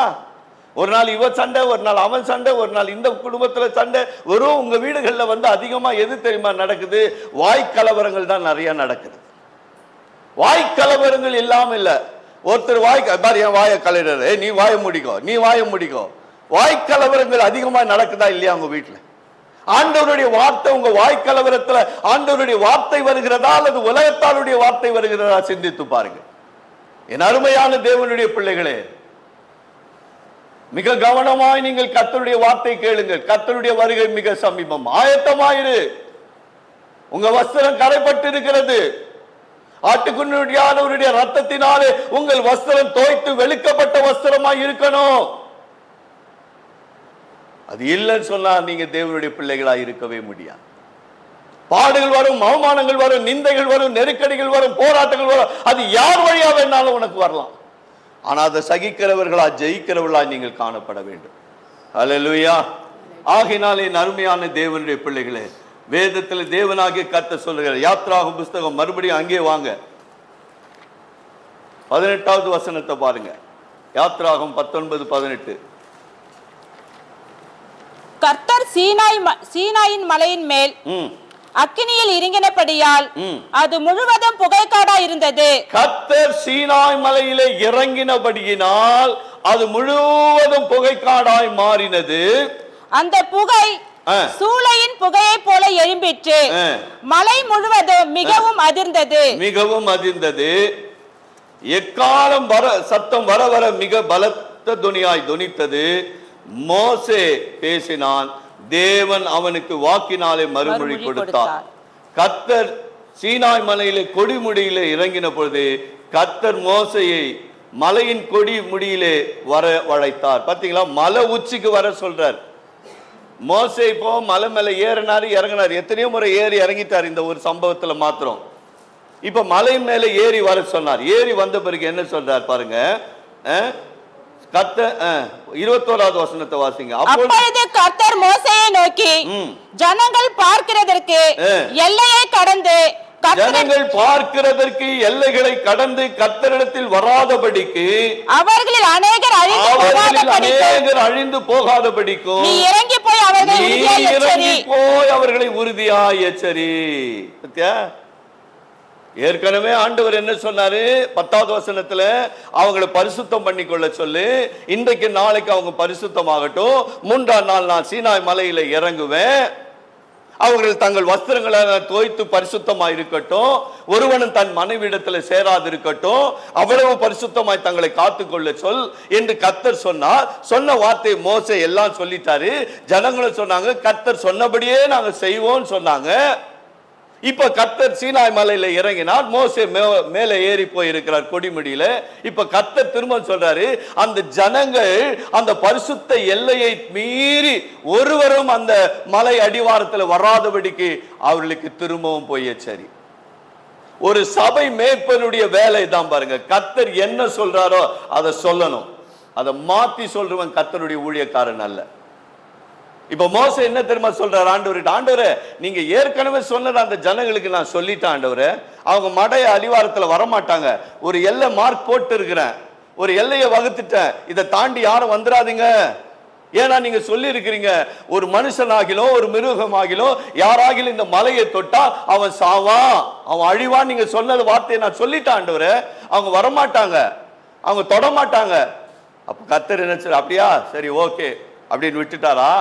A: ஒரு நாள் இவ சண்டை, ஒரு நாள் அவன் சண்டை, ஒரு நாள் இந்த குடும்பத்துல சண்டை. வெறும் உங்க வீடுகள்ல அதிகமா எது தெரியுமா நடக்குது? வாய்க்கலவரங்கள் தான் நிறைய நடக்குது. வாய்க்கலவரங்கள் இல்லாம இல்ல. ஒருத்தர் என் வாயை கலையிறாரு, நீ வாய முடிக்கோ. வாய்க்கலவரங்கள் அதிகமா நடக்குதா இல்லையா உங்க வீட்டுல? ஆண்டவருடைய வார்த்தை உங்க வாய்க்கலவரத்துல ஆண்டவருடைய வார்த்தை வருகிறதா அல்லது உலகத்தாருடைய வார்த்தை வருகிறதா? சிந்தித்து பாருங்க. என் அருமையான தேவனுடைய பிள்ளைகளே, மிக கவனமாய் நீங்கள் கர்த்தருடைய வார்த்தை கேளுங்கள். கர்த்தருடைய வருகை மிக சமீபம். ஆயத்தமாயிரு. உங்க வஸ்திரம் கரைப்பட்டு இருக்கிறது. ஆட்டுக்குட்டியானவருடைய ரத்தத்தினாலே உங்கள் வஸ்திரம் தோய்த்து வெளுக்கப்பட்ட வஸ்திரமாய் இருக்கணும். அது இல்லைன்னு சொன்னா நீங்க தேவனுடைய பிள்ளைகளாய் இருக்கவே முடியாது. பாடுகள் வரும், அவமானங்கள் வரும், நிந்தைகள் வரும், நெருக்கடிகள் வரும், போராட்டங்கள் வரும். அது யார் வழியா வேணாலும் உனக்கு வரலாம். ஆனா அதை சகிக்கிறவர்களா, ஜெயிக்கிறவர்களா நீங்கள் காணப்பட வேண்டும். அல்லேலூயா. ஆகினாலே அருமையான தேவனுடைய பிள்ளைகளே, வேதத்தில் தேவனாகிய கர்த்தர் சொல்லுகிற யாத்ராகம புஸ்தகம் மறுபடியும் அங்கே வாங்க, 18வது வசனத்தை பாருங்க. யாத்ராகமம் 19:18.
B: கர்த்தர் சீனாயின் மலையின் மேல் அக்கினியில் இறங்கினபடியால் அது முழுவதும் புகைக்காடா இருந்தது.
A: கர்த்தர் சீனாய் மலையிலே இறங்கினபடியினால் அது முழுவதும் புகைக்காடாய் மாறினது.
B: அந்த புகை சூளையின் புகையை போல எழும்பிற்று. மலை முழுவதும் மிகவும் அதிர்ந்தது. எக்காலம் சத்தம் வர வர மிக பலத்த துணியாய் துணித்தது. மோசே பேசினான், தேவன் அவனுக்கு வாக்கினாலே மறுமொழி கொடுத்தார். கர்த்தர் சீனாய் மலையிலே கொடிமுடியிலே இறங்கின பொழுது கர்த்தர் மோசையை மலையின் கொடி முடியிலே வர வளைத்தார். பாத்தீங்களா, மலை உச்சிக்கு வர சொல்றார். மோசே இப்போ மலை மேல ஏறினாரு, இறங்கினார். எத்தனையோ முறை ஏறி இறங்கிட்டார் இந்த ஒரு சம்பவத்துல மாத்திரம். இப்ப மலை மேல ஏறி வர சொன்னார். ஏறி வந்த பிறகு என்ன சொல்றார் பாருங்க. 21வது வசனத்தை வாசிங்க. அப்பொழுது கர்த்தர் மோசேயை நோக்கி, ஜனங்கள் பார்க்கிறதற்கு எல்லையை கடந்து
A: எல்லைகளை கடந்து கர்த்தரிடத்தில் வராதபடிக்கு
B: அவர்களில் அநேகர்
A: அழிந்து போகாதபடிக்கும்
B: நீ இறங்கி போய்
A: அவர்களை உறுதியாய் எச்சரி. ஏற்கனவே ஆண்டவர் என்ன சொன்னாரு? 10வது வசனத்துல அவங்களை பரிசுத்தம் பண்ணி கொள்ள சொல்லு. இன்றைக்கு நாளைக்கு அவங்க பரிசுத்தமாகட்டும். 3ஆம் நாள் நான் சீனாய் மலையில இறங்குவேன். அவர்கள் தங்கள் வஸ்திரங்களை தோய்த்து பரிசுத்தமாய் இருக்கட்டும், ஒருவனும் தன் மனைவிடத்தில் சேராதிருக்கட்டும், அவ்வளவு பரிசுத்தமாய் தங்களை காத்துக்கொள்ள சொல் என்று கர்த்தர் சொன்னார். சொன்ன வார்த்தை மோசே எல்லாம் சொல்லிட்டாரு. ஜனங்களும் சொன்னாங்க, கர்த்தர் சொன்னபடியே நாங்க செய்வோம் சொன்னாங்க. இப்ப கர்த்தர் சீனாய் மலையில இறங்கினார். மோசே மேலே ஏறி போயிருக்கிறார் கொடிமடியில. இப்ப கர்த்தர் திரும்ப சொல்றாரு, அந்த ஜனங்கள் அந்த பரிசுத்த எல்லையை மீறி ஒருவரும் அந்த மலை அடிவாரத்தில் வராதபடிக்கு அவர்களுக்கு திரும்பவும் போய் சரி. ஒரு சபை மேய்ப்பனுடைய வேலை தான் பாருங்க, கர்த்தர் என்ன சொல்றாரோ அதை சொல்லணும். அதை மாத்தி சொல்றவன் கர்த்தருடைய ஊழியக்காரன் அல்ல. இப்ப மோசே என்ன தெரியுமா சொல்றாரு ஆண்டவர்கிட்ட, ஆண்டவரே நீங்க ஏற்கனவே சொன்னது அந்த ஜனங்களுக்கு நான் சொல்லிட்டேன் ஆண்டவரே, அவங்க மடைய அடிவாரத்துல வரமாட்டாங்க. ஒரு எல்லை மார்க் போட்டு இருக்கிறேன், ஒரு எல்லையை வகுத்துட்டேன், இதை தாண்டி யாரும் வந்துடாதீங்க. ஏன்னா நீங்க சொல்லி இருக்கிறீங்க, ஒரு மனுஷனாகிலோ ஒரு மிருகமாகிலோ யாராகிலும் இந்த மலையை தொட்டா அவன் சாவான், அவன் அழிவான். நீங்க சொன்னது வார்த்தையை நான் சொல்லிட்டேன் ஆண்டவரே, அவங்க வரமாட்டாங்க, அவங்க தொட மாட்டாங்க. அப்ப கர்த்தர் என்ன சொல்ற, அப்படியா சரி ஓகே அப்படின்னு விட்டுட்டாரா?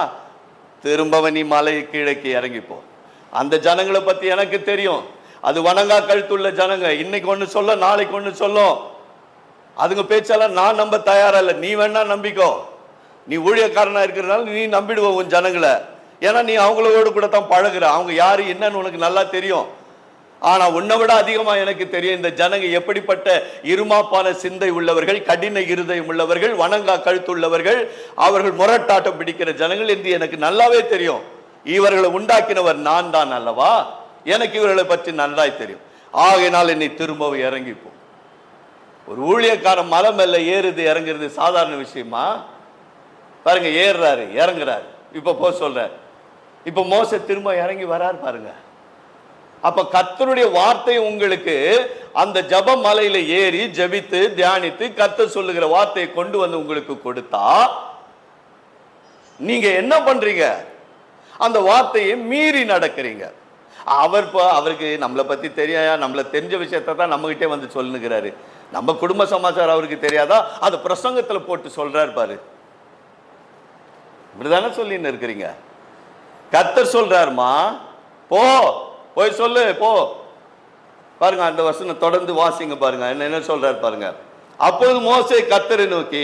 A: திரும்பவன் நீ மலை கீழே இறங்கிப்போ. அந்த ஜனங்களை பத்தி எனக்கு தெரியும், அது வணங்கா கழுத்துள்ள ஜனங்க. இன்னைக்கு ஒண்ணு சொல்ல, நாளைக்கு ஒண்ணு சொல்லும். அதுங்க பேச்சால நான் நம்ப தயாரா இல்லை. நீ வேணா நம்பிக்கோ, நீ ஊழியக்காரனா இருக்கிறதுனால நீ நம்பிடுவோம் உன் ஜனங்களை. ஏன்னா நீ அவங்களோடு கூட தான் பழகுற, அவங்க யாரு என்னன்னு உனக்கு நல்லா தெரியும். ஆனா உன்னை விட அதிகமா எனக்கு தெரியும் இந்த ஜனங்க எப்படிப்பட்ட இருமாப்பான சிந்தை உள்ளவர்கள், கடின இருதயம் உள்ளவர்கள், வணங்கா கழுத்துள்ளவர்கள், அவர்கள் முரட்டாட்டம் பிடிக்கிற ஜனங்கள் என்று எனக்கு நல்லாவே தெரியும். இவர்களை உண்டாக்கினவர் நான் தான் அல்லவா, எனக்கு இவர்களை பற்றி நன்றாய் தெரியும். ஆகையினால் என்னை திரும்பவும் இறங்கிப்போம். ஒரு ஊழியக்காரன் மலை மேல ஏறுது இறங்குறது சாதாரண விஷயமா? பாருங்க, ஏறுறாரு இறங்குறாரு, இப்ப போ சொல்றாரு. இப்ப மோசே திரும்ப இறங்கி வராரு பாருங்க. அப்ப கர்த்தருடைய வார்த்தை உங்களுக்கு அந்த ஜெப மலையில ஏறி ஜெபித்து தியானித்து கர்த்தர் சொல்லுகிற வார்த்தையை கொண்டு வந்து உங்களுக்கு கொடுத்தா நீங்க என்ன பண்றீங்க? அந்த வார்த்தையை மீறி நடக்கிறீங்க. அவருக்கு நம்மளை பத்தி தெரியா, நம்மள தெரிஞ்ச விஷயத்தை தான் நம்ம கிட்டே வந்து சொல்லுகிறாரு. நம்ம குடும்ப சமாச்சாரம் அவருக்கு தெரியாதா? அது பிரசங்கத்துல போட்டு சொல்றாரு பாரு. இப்படிதானே சொல்லின்னு இருக்கிறீங்க. கர்த்தர் சொல்றாருமா, போ போய் சொல்லு போ. பாருங்க அந்த வசனம் தொடர்ந்து வாசிங்க பாருங்க, என்ன சொல்றாரு பாருங்க. அப்போது மோசே கர்த்தரை நோக்கி,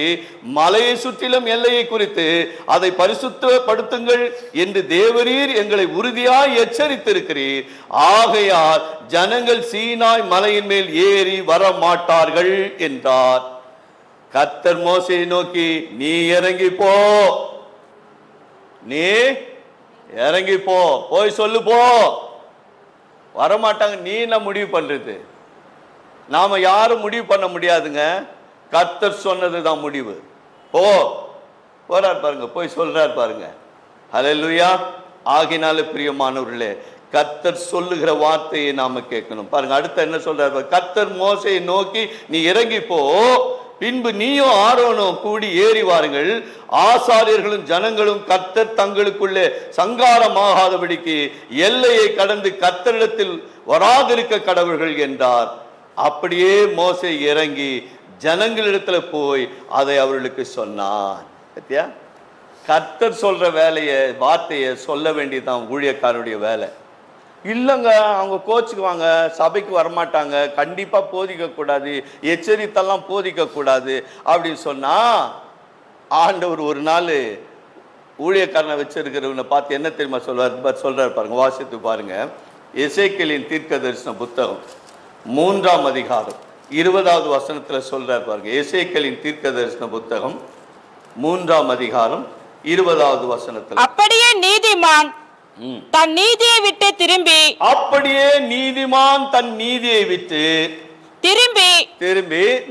A: மலையை சுற்றிலும் எல்லையை குறித்து அதை பரிசுத்தப்படுத்துங்கள் என்று தேவரீர் எங்களை உறுதியாய் எச்சரித்திருக்கிறீர். ஆகையால் ஜனங்கள் சீனாய் மலையின் மேல் ஏறி வர மாட்டார்கள் என்றார். கர்த்தர் மோசேயை நோக்கி, நீ இறங்கி போ, நீ இறங்கி போ, போய் சொல்லு போ. வரமாட்டாங்க. நீ என்ன முடிவு பண்றது? நாம யாரும் முடிவு பண்ண முடியாதுங்க. கர்த்தர் சொன்னதுதான் முடிவு. போறார் பாருங்க, போய் சொல்றார் பாருங்க. ஹல்லேலூயா. ஆகினால பிரியமானவர்களே, கர்த்தர் சொல்லுகிற வார்த்தையை நாம கேட்கணும். பாருங்க அடுத்து என்ன சொல்றாரு. கர்த்தர் மோசேயை நோக்கி, நீ இறங்கி போ, பின்பு நீயும் ஆரோனும் கூடி ஏறி வாருங்கள். ஆசாரியர்களும் ஜனங்களும் கர்த்தர் தங்களுக்குள்ளே சங்காரமாகாதபடிக்கு எல்லையை கடந்து கர்த்தரிடத்தில் வராதிருக்க கடவுள்கள் என்றார். அப்படியே மோசே இறங்கி ஜனங்களிடத்துல போய் அதை அவர்களுக்கு சொன்னான். கர்த்தர் சொல்ற வேலையை, வார்த்தையை சொல்ல வேண்டியதுதான் ஊழியக்காரருடைய வேலை. இல்லைங்க, அவங்க கோச்சுக்குவாங்க, சபைக்கு வரமாட்டாங்க, கண்டிப்பா போதிக்க கூடாது, எச்சரித்தெல்லாம் போதிக்க கூடாது அப்படின்னு சொன்னா, ஆண்டவர் ஒரு நாள் ஊழியக்காரனை வச்சிருக்கிறவனை பார்த்து என்ன தெரியுமா சொல்றாரு பாருங்க. வாசித்து பாருங்க. எசேக்கியேலின் தீர்க்க தரிசன புத்தகம் 3ஆம் அதிகாரம் 20வது வசனத்துல சொல்றாரு பாருங்க. எசேக்கியேலின் தீர்க்க தரிசன புத்தகம் 3ஆம் அதிகாரம் 20வது வசனத்துல, அப்படியே நீதிமான்
B: தன் நீதியை விட்டு திரும்பி,
A: அப்படியே நீதிமான் தன் நீதியை விட்டு திரும்பி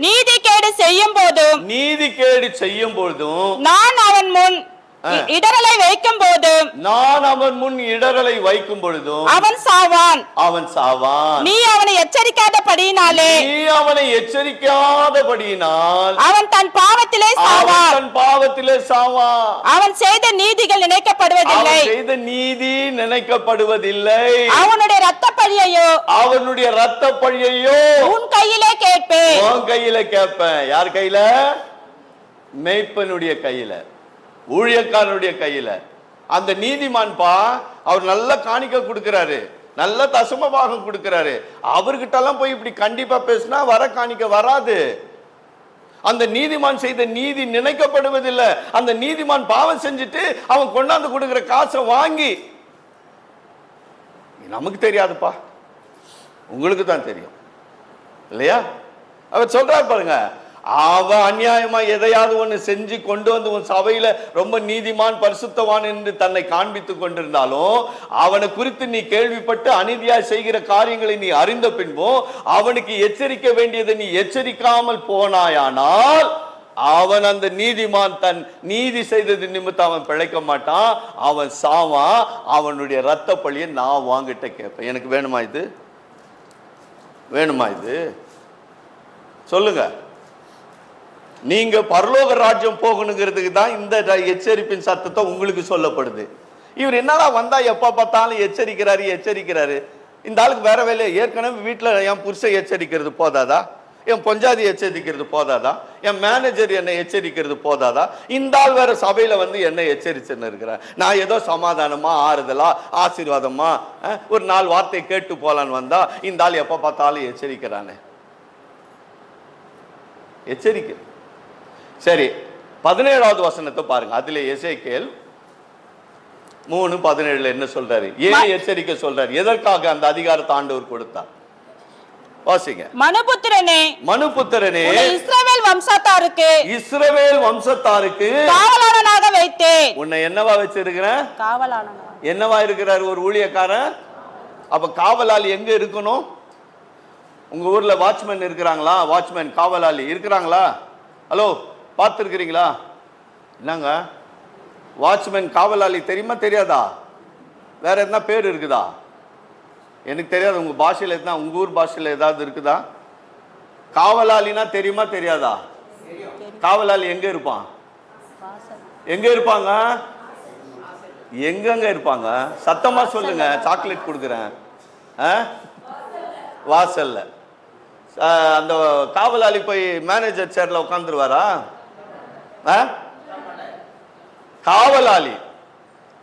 B: நீதிகேடு செய்யும் போதும்
A: நான்
B: அவன் முன் இடரலை வைக்கும்
A: பொழுதும்
B: அவன் சாவான். நீ அவனை எச்சரிக்காதபடியினால் அவன் தன் பாவத்திலே சாவான். அவன் செய்த நீதிகள் நினைக்கப்படுவதில்லை. அவனுடைய இரத்த பழியையோ உன் கையிலே கேட்பேன். யார் கையில? மேய்ப்பனுடைய கையில, ஊழியக்காரனுடைய கையில.
A: அந்த நீதிமான்பா அவர் நல்ல காணிக்க கொடுக்கிறாரு, நல்ல தசம பாகம் கொடுக்கிறாரு. அவர்கிட்ட எல்லாம் போய் இப்படி கண்டிப்பா பேசினா வர காணிக்க வராது. அந்த நீதிமான் செய்த நீதி நினைக்கப்படுவதில்லை. அந்த நீதிமான் பாவம் செஞ்சுட்டு அவன் கொண்டாந்து கொடுக்கிற காசை வாங்கி, நமக்கு தெரியாதுப்பா, உங்களுக்கு தான் தெரியும் இல்லையா? அவர் சொல்றாரு பாருங்க, அவன் அநியாயமா எதையாவது ஒண்ணு செஞ்சு கொண்டு வந்து உன் சபையில ரொம்ப நீதிமான் பரிசுத்தவான் என்று தன்னை காண்பித்துக் கொண்டிருந்தாலும், அவனை குறித்து நீ கேள்விப்பட்டு அநீதியாய் செய்கிற காரியங்களை நீ அறிந்த பின்பும் அவனுக்கு எச்சரிக்க வேண்டியதை நீ எச்சரிக்காமல் போனாயானால், அவன் அந்த நீதிமான் தன் நீதி செய்தது நிமித்தம் அவன் பிழைக்க மாட்டான், அவன் சாவான். அவனுடைய ரத்த பழியை நான் வாங்கிட்ட கேட்பேன். எனக்கு வேணுமா இது? வேணுமா இது? சொல்லுங்க. நீங்க பரலோக ராஜ்யம் போகணுங்கிறதுக்கு தான் இந்த எச்சரிப்பின் சத்தத்தை உங்களுக்கு சொல்லப்படுது. இவர் என்னடா வந்தா எப்ப பார்த்தாலும் எச்சரிக்கிறாரு. இந்த ஆளுக்கு வேற வேலையை, ஏற்கனவே வீட்டுல என் புருஷன் எச்சரிக்கிறது போதாதா, என் பொஞ்சாதி எச்சரிக்கிறது போதாதா, என் மேனேஜர் என்னை எச்சரிக்கிறது போதாதா, இந்த ஆள் வேற சபையில வந்து என்னை எச்சரிச்சுன்னு இருக்கிறேன். நான் ஏதோ சமாதானமா ஆறுதலா ஆசீர்வாதமா ஒரு 4 வார்த்தை கேட்டு போலான்னு வந்தா இந்த ஆள் எப்ப பார்த்தாலும் எச்சரிக்கிறானே. எச்சரிக்கை. சரி, 17வது வசனத்தை பாருங்க. அதுல எசேக்கியேல் 3:17 என்ன சொல்றாரு? ஏன் எச்சரிக்கை சொல்றாரு? எதற்காக அந்த அதிகாரத்தை ஆண்டவர் கொடுத்தார்? வாசிங்க. மனுபுத்திரனே, இஸ்ரவேல் வம்சத்தாருக்கு
B: காவலாளனாக வைத்தேன்.
A: உன்னை என்னவா வச்சிருக்கிறேன்?
B: காவலாளனா.
A: என்னவா இருக்கிறார்? ஒரு ஊழியக்காரன். அப்ப காவலாளி எங்க இருக்கணும்? உங்க ஊர்ல வாட்ச்மேன் இருக்கிறாங்களா? வாட்ச்மேன் காவலாளி இருக்கிறாங்களா? ஹலோ, பார்த்துருக்கிறீங்களா? என்னங்க வாட்ச்மேன் காவலாளி தெரியுமா தெரியாதா? வேற எதனா பேர் இருக்குதா? எனக்கு தெரியாது. உங்க பாஷையில எதுனா, உங்க ஊர் பாஷையில ஏதாவது இருக்குதா? காவலாளினா தெரியுமா தெரியாதா? காவலாளி எங்க இருப்பான்? எங்க இருப்பாங்க? எங்கங்க இருப்பாங்க? சத்தமா சொல்லுங்க, சாக்லேட் கொடுக்குறேன். வாசல்ல. அந்த காவலாளி போய் மேனேஜர் சேர்ல உட்காந்துருவாரா? காவலாளி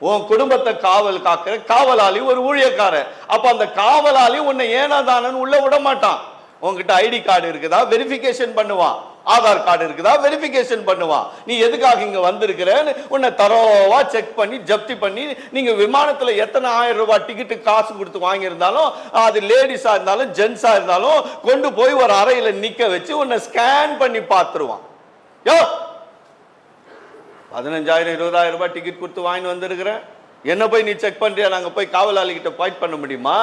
A: உன் குடும்பத்தை காவல் காக்கிற காவலாளி ஒரு ஊழியக்காரன். அப்ப அந்த காவலாளி உன்னை ஏனாதானன்னு உள்ள விட மாட்டான். உன்கிட்ட ஐடி கார்டு இருக்குதா வெரிஃபிகேஷன் பண்ணுவான், ஆதார் கார்டு இருக்குதா வெரிஃபிகேஷன் பண்ணுவான். நீ எதுக்காக இங்க வந்திருக்கிறேன்னு உன்னை தரோவா செக் பண்ணி ஜப்தி பண்ணி, நீங்க விமானத்துல எத்தனை 1000 ரூபாய் டிக்கெட்டு காசு கொடுத்து வாங்கியிருந்தாலும், அது லேடிஸா இருந்தாலும் ஜென்ஸா இருந்தாலும் கொண்டு போய் ஒரு அறையில நிக்க வச்சு உன்னை ஸ்கேன் பண்ணி பார்த்துருவான். யோ 15,000 20,000 ரூபாய் டிக்கெட் கொடுத்து வாங்கிட்டு வந்திருக்கிறேன், என்ன போய் நீ செக் பண்றியா? நாங்க போய் காவலாளி கிட்ட ஃபைட் பண்ண முடியுமா?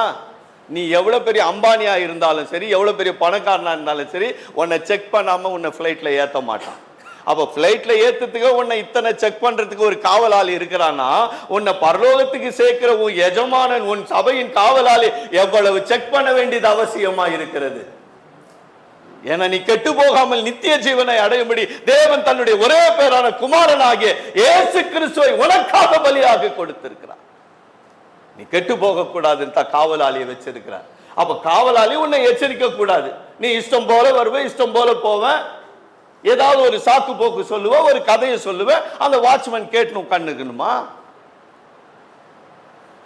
A: நீ எவ்வளவு பெரிய அம்பானியா இருந்தாலும் சரி, எவ்வளவு பெரிய பணக்காரனா இருந்தாலும் சரி, உன்னை செக் பண்ணாம உன்னை பிளைட்ல ஏத்த மாட்டான். அப்ப பிளைட்ல ஏத்துறதுக்கு உன்னை இத்தனை செக் பண்றதுக்கு ஒரு காவலாளி இருக்கிறான்னா, உன்னை பரலோகத்துக்கு சேர்க்கிற உன் எஜமானன், உன் சபையின் காவலாளி எவ்வளவு செக் பண்ண வேண்டியது அவசியமா இருக்கிறது. ஏன்னா நீ கெட்டு போகாமல் நித்திய ஜீவனை அடையும்படி தேவன் தன்னுடைய ஒரே பேரான குமாரனாகிய இயேசு கிறிஸ்துவை உனக்காக பலியாக கொடுத்திருக்கிறார். நீ கெட்டு போக கூடாது காவலாளியை வச்சிருக்கிறார். அப்ப காவலாளி உன்னை எச்சரிக்க கூடாது. நீ இஷ்டம் போல வருவேன், இஷ்டம் போல போவேன், ஏதாவது ஒரு சாக்கு போக்கு சொல்லுவேன், ஒரு கதையை சொல்லுவேன், அந்த வாட்ச்மேன் கேட்டு கண்ணுக்கணுமா?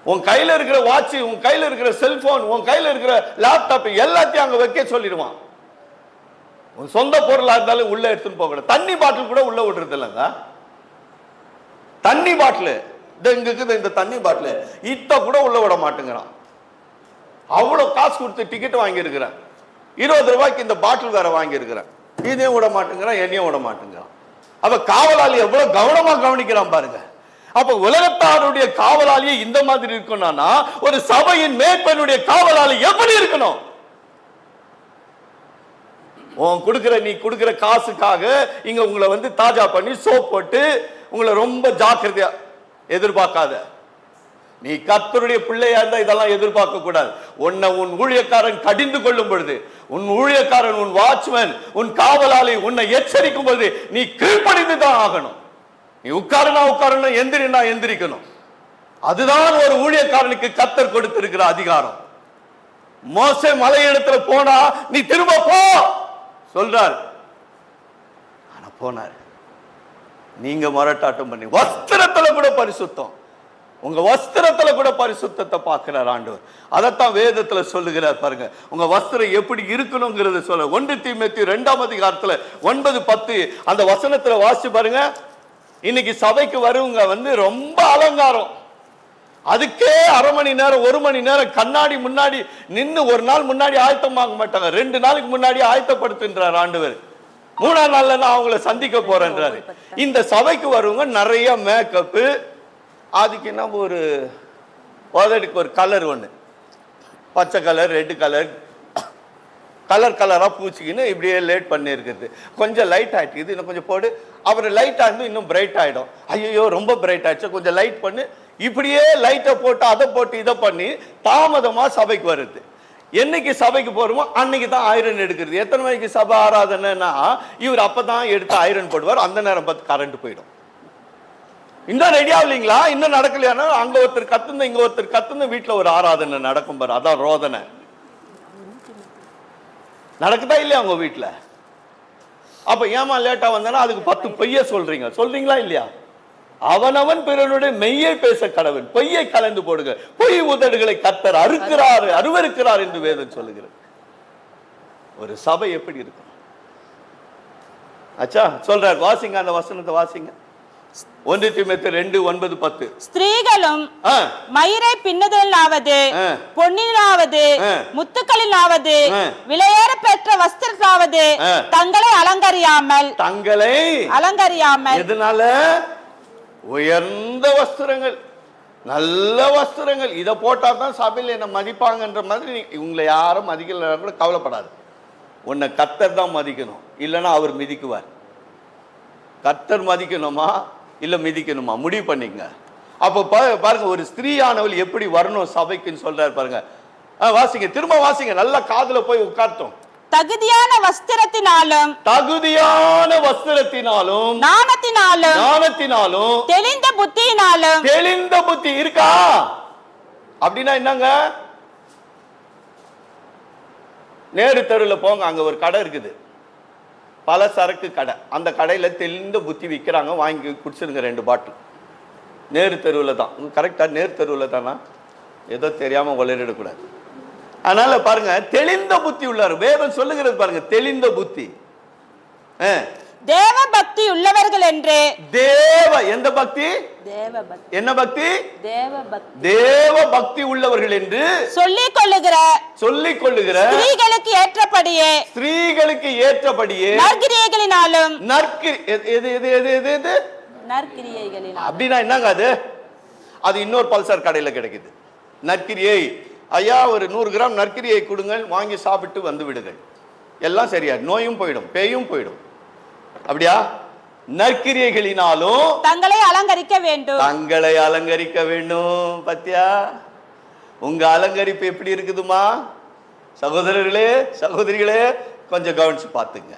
A: உன் கையில இருக்கிற வாட்ச், உன் கையில இருக்கிற செல்போன், உன் கையில இருக்கிற லேப்டாப் எல்லாத்தையும் அங்க வைக்க சொல்லிடுவான். உன் சொந்த பொருளா இருந்தாலும் உள்ள எடுத்துன்னு போக கூடாது. தண்ணி பாட்டில் கூட உள்ள விடுறது இல்லைங்க. தண்ணி பாட்டில் இந்த தண்ணி பாட்டில் இத்த கூட உள்ள விட மாட்டேங்கிறான். அவ்வளவு காசு கொடுத்து டிக்கெட் வாங்கி இருக்கிறேன், 20 ரூபாய்க்கு இந்த பாட்டில் வேற வாங்கி இருக்கிறேன், இதையும் விட மாட்டேங்கிறான், என்னையும் விட மாட்டேங்கிறான். அப்ப காவலாளி எவ்வளவு கவனமா கவனிக்கிறான் பாருங்க. அப்ப உலகத்தாருடைய காவலாளியே இந்த மாதிரி இருக்கணும்னா, ஒரு சபையின் மேற்பனுடைய காவலாளி எப்படி இருக்கணும்? நீ கொடுக்கிற காசுக்காக இங்க உங்களை வந்து தாஜா பண்ணி சோப் போட்டு உங்களை ரொம்ப ஜாக்கிரதையா எதிர்பார்க்காத. நீ கர்த்தருடைய பிள்ளையா இருந்தா இதெல்லாம் எதிர்பார்க்க கூடாது. உன்னை உன் ஊழியக்காரன் கடிந்து கொள்ளும் பொழுது, உன் ஊழியக்காரன், உன் வாட்ச்மேன், உன் காவலாளி உன்னை எச்சரிக்கும் பொழுது நீ கீழ்ப்படிந்து தான் ஆகணும். நீ உட்காரனா எந்திரினா எந்திரிக்கணும். அதுதான் ஒரு ஊழியக்காரனுக்கு கர்த்தர் கொடுத்திருக்கிற அதிகாரம். மோசே மலையிடத்துல போனா நீ திரும்ப போ சொல்றார், ஆனா போனார். நீங்க மரட்டாட்டம் பண்ணி வஸ்திரத்துல கூட பரிசுத்தம். உங்க வஸ்திரத்துல கூட பரிசுத்தத்தை பார்க்கிறார் ஆண்டவர். அதைத்தான் வேதத்துல சொல்லுகிறார் பாருங்க. உங்க வஸ்திரம் எப்படி இருக்கணுங்கிறத சொல்ல 1 தீமோத்தேயு 2ஆம் அதிகாரத்துல 9-10 அந்த வசனத்துல வாசிச்சு பாருங்க. இன்னைக்கு சபைக்கு வருவங்க ரொம்ப அலங்காரம், அதுக்கே அரை மணி நேரம் 1 மணி நேரம் கண்ணாடி முன்னாடி நின்று ஒரு நாள் முன்னாடி ஆயத்தமாக மாட்டாங்க. 2 நாளுக்கு முன்னாடி ஆயத்தப்படுத்துன்றார் ஆண்டவர். 3ஆம் நாள்ல நான் அவங்கள சந்திக்க போறேன்றாரு. இந்த சபைக்கு வருவங்க நிறைய மேக்கப்பு, அதுக்கு என்ன ஒரு உதடுக்கு ஒரு கலர் ஒன்று, பச்சை கலர், ரெட் கலர், கலராக பூச்சிக்கின்னு இப்படியே லேட் பண்ணியிருக்குது. கொஞ்சம் லைட் ஆகிட்டுக்குது, இன்னும் கொஞ்சம் போடு, அப்புறம் லைட்டாக இருந்து இன்னும் பிரைட் ஆகிடும். ஐயோ ரொம்ப பிரைட் ஆகிடுச்சு, கொஞ்சம் லைட் பண்ணு, இப்படியே லைட்டை போட்டு அதை போட்டு இதை பண்ணி தாமதமாக சபைக்கு வருது. என்னைக்கு சபைக்கு போகிறோமோ அன்னைக்கு தான் ஐரன் எடுக்கிறது. எத்தனை மணிக்கு சபை ஆராதனைன்னா இவர் அப்போ தான் எடுத்து ஐரன் போடுவார். அந்த நேரம் பார்த்து கரண்ட் போயிடும். இன்னும் ரெடி ஆகலீங்களா, இன்னும் நடக்கலையானா அங்கே ஒருத்தர் கத்துந்து இங்கே ஒருத்தர் கத்துந்து வீட்டில் ஒரு ஆராதனை நடக்கும் பாரு, அதான் ரோதனை. நடக்குதா இல்லையா உங்க வீட்டில்? அப்ப ஏமா லேட்டா வந்தனா அதுக்கு 10 பொய்ய சொல்றீங்களா இல்லையா? அவனவன் பிறனுடைய மெய்யை பேச கடவன், பொய்யை கலந்து போடுங்க. பொய் உதடுகளை கர்த்தர் அருவருக்கிறார் என்று வேதம் சொல்லுகிறது. ஒரு சபை எப்படி இருக்கும்? அச்சா சொல்றார், வாசிங்க அந்த வசனத்தை வாசிங்க. 1 தீமோத்தேயு 2:9-10.
B: ஸ்திரீகளும் மயிரை பின்னுதலாவது, பொன்னிலாவது, முத்துக்களிலாவது, விலையேற பெற்ற வஸ்திரத்திலாவது தங்களை அலங்கரியாமல் எதனால? உயர்ந்த வஸ்திரங்கள், நல்ல வஸ்திரங்கள், இதை போட்டா தான் சபையில் என்ன மதிப்பாங்கன்ற மாதிரி உங்களை யாரும் மதிக்கல கூட கவலைப்படாது. உன்னை கர்த்தர் தான் மதிக்கணும், இல்லைன்னா அவர் மிதிக்குவார். கர்த்தர் மதிக்கணுமா இல்ல மிதிக்கணுமா முடிவு பண்ணிங்க. அப்போ பாருங்க, ஒரு ஸ்திரீயானவள் எப்படி வரணும் சபைக்குன்னு சொல்றாரு பாருங்க. வாசிங்க, திரும்ப வாசிங்க, நல்லா காதுல போய் உட்கார்த்தோம். தகுதியான வஸ்திரத்தினாலும் ஞானத்தினாலும் தெளிந்த புத்தி
A: இருக்கா அப்படின்னா என்னங்க? நேரு தெருவில் போங்க, அங்க ஒரு கடை இருக்குது, பல சரக்கு கடை. அந்த கடையில தெளிந்த புத்தி விற்கிறாங்க, வாங்கி குடிச்சிருங்க 2 பாட்டில். நேரு தெருவில் தான், கரெக்டா? நேரு தெருவில் தானா? ஏதோ தெரியாம வளரிடக்கூடாது. அதனால பாருங்க, தெளிந்த புத்தி உள்ளார். வேதம் சொல்லுகிறது பாருங்க, தெளிந்த புத்தி.
B: தேவ பக்தி உள்ளவர்கள் என்று.
A: எந்த பக்தி? என்ன பக்தி? தேவ பக்தி உள்ளவர்கள் என்று சொல்லிக் கொள்ளுகிற ஸ்திரீகளுக்கு ஏற்றபடியே
B: நற்கிரியைகளினாலும்.
A: அப்படின்னா என்னங்க அது? அது இன்னொரு பல்சர் கடையில கிடைக்குது. நற்கிரியை ஐயா, ஒரு 100 கிராம் நற்கிரியை கொடுங்கள், வாங்கி சாப்பிட்டு வந்து விடுங்கள், எல்லாம் சரியா, நோயும் போயிடும், பேயும் போயிடும். அப்படியா? நற்கிரியைகளினாலும்
B: தங்களை அலங்கரிக்க
A: வேண்டும். பத்தியா? உங்க அலங்கரிப்பு எப்படி இருக்குதுமா? சகோதரர்களே, சகோதரிகளே, கொஞ்சம் கவனிச்சு பார்த்துங்க.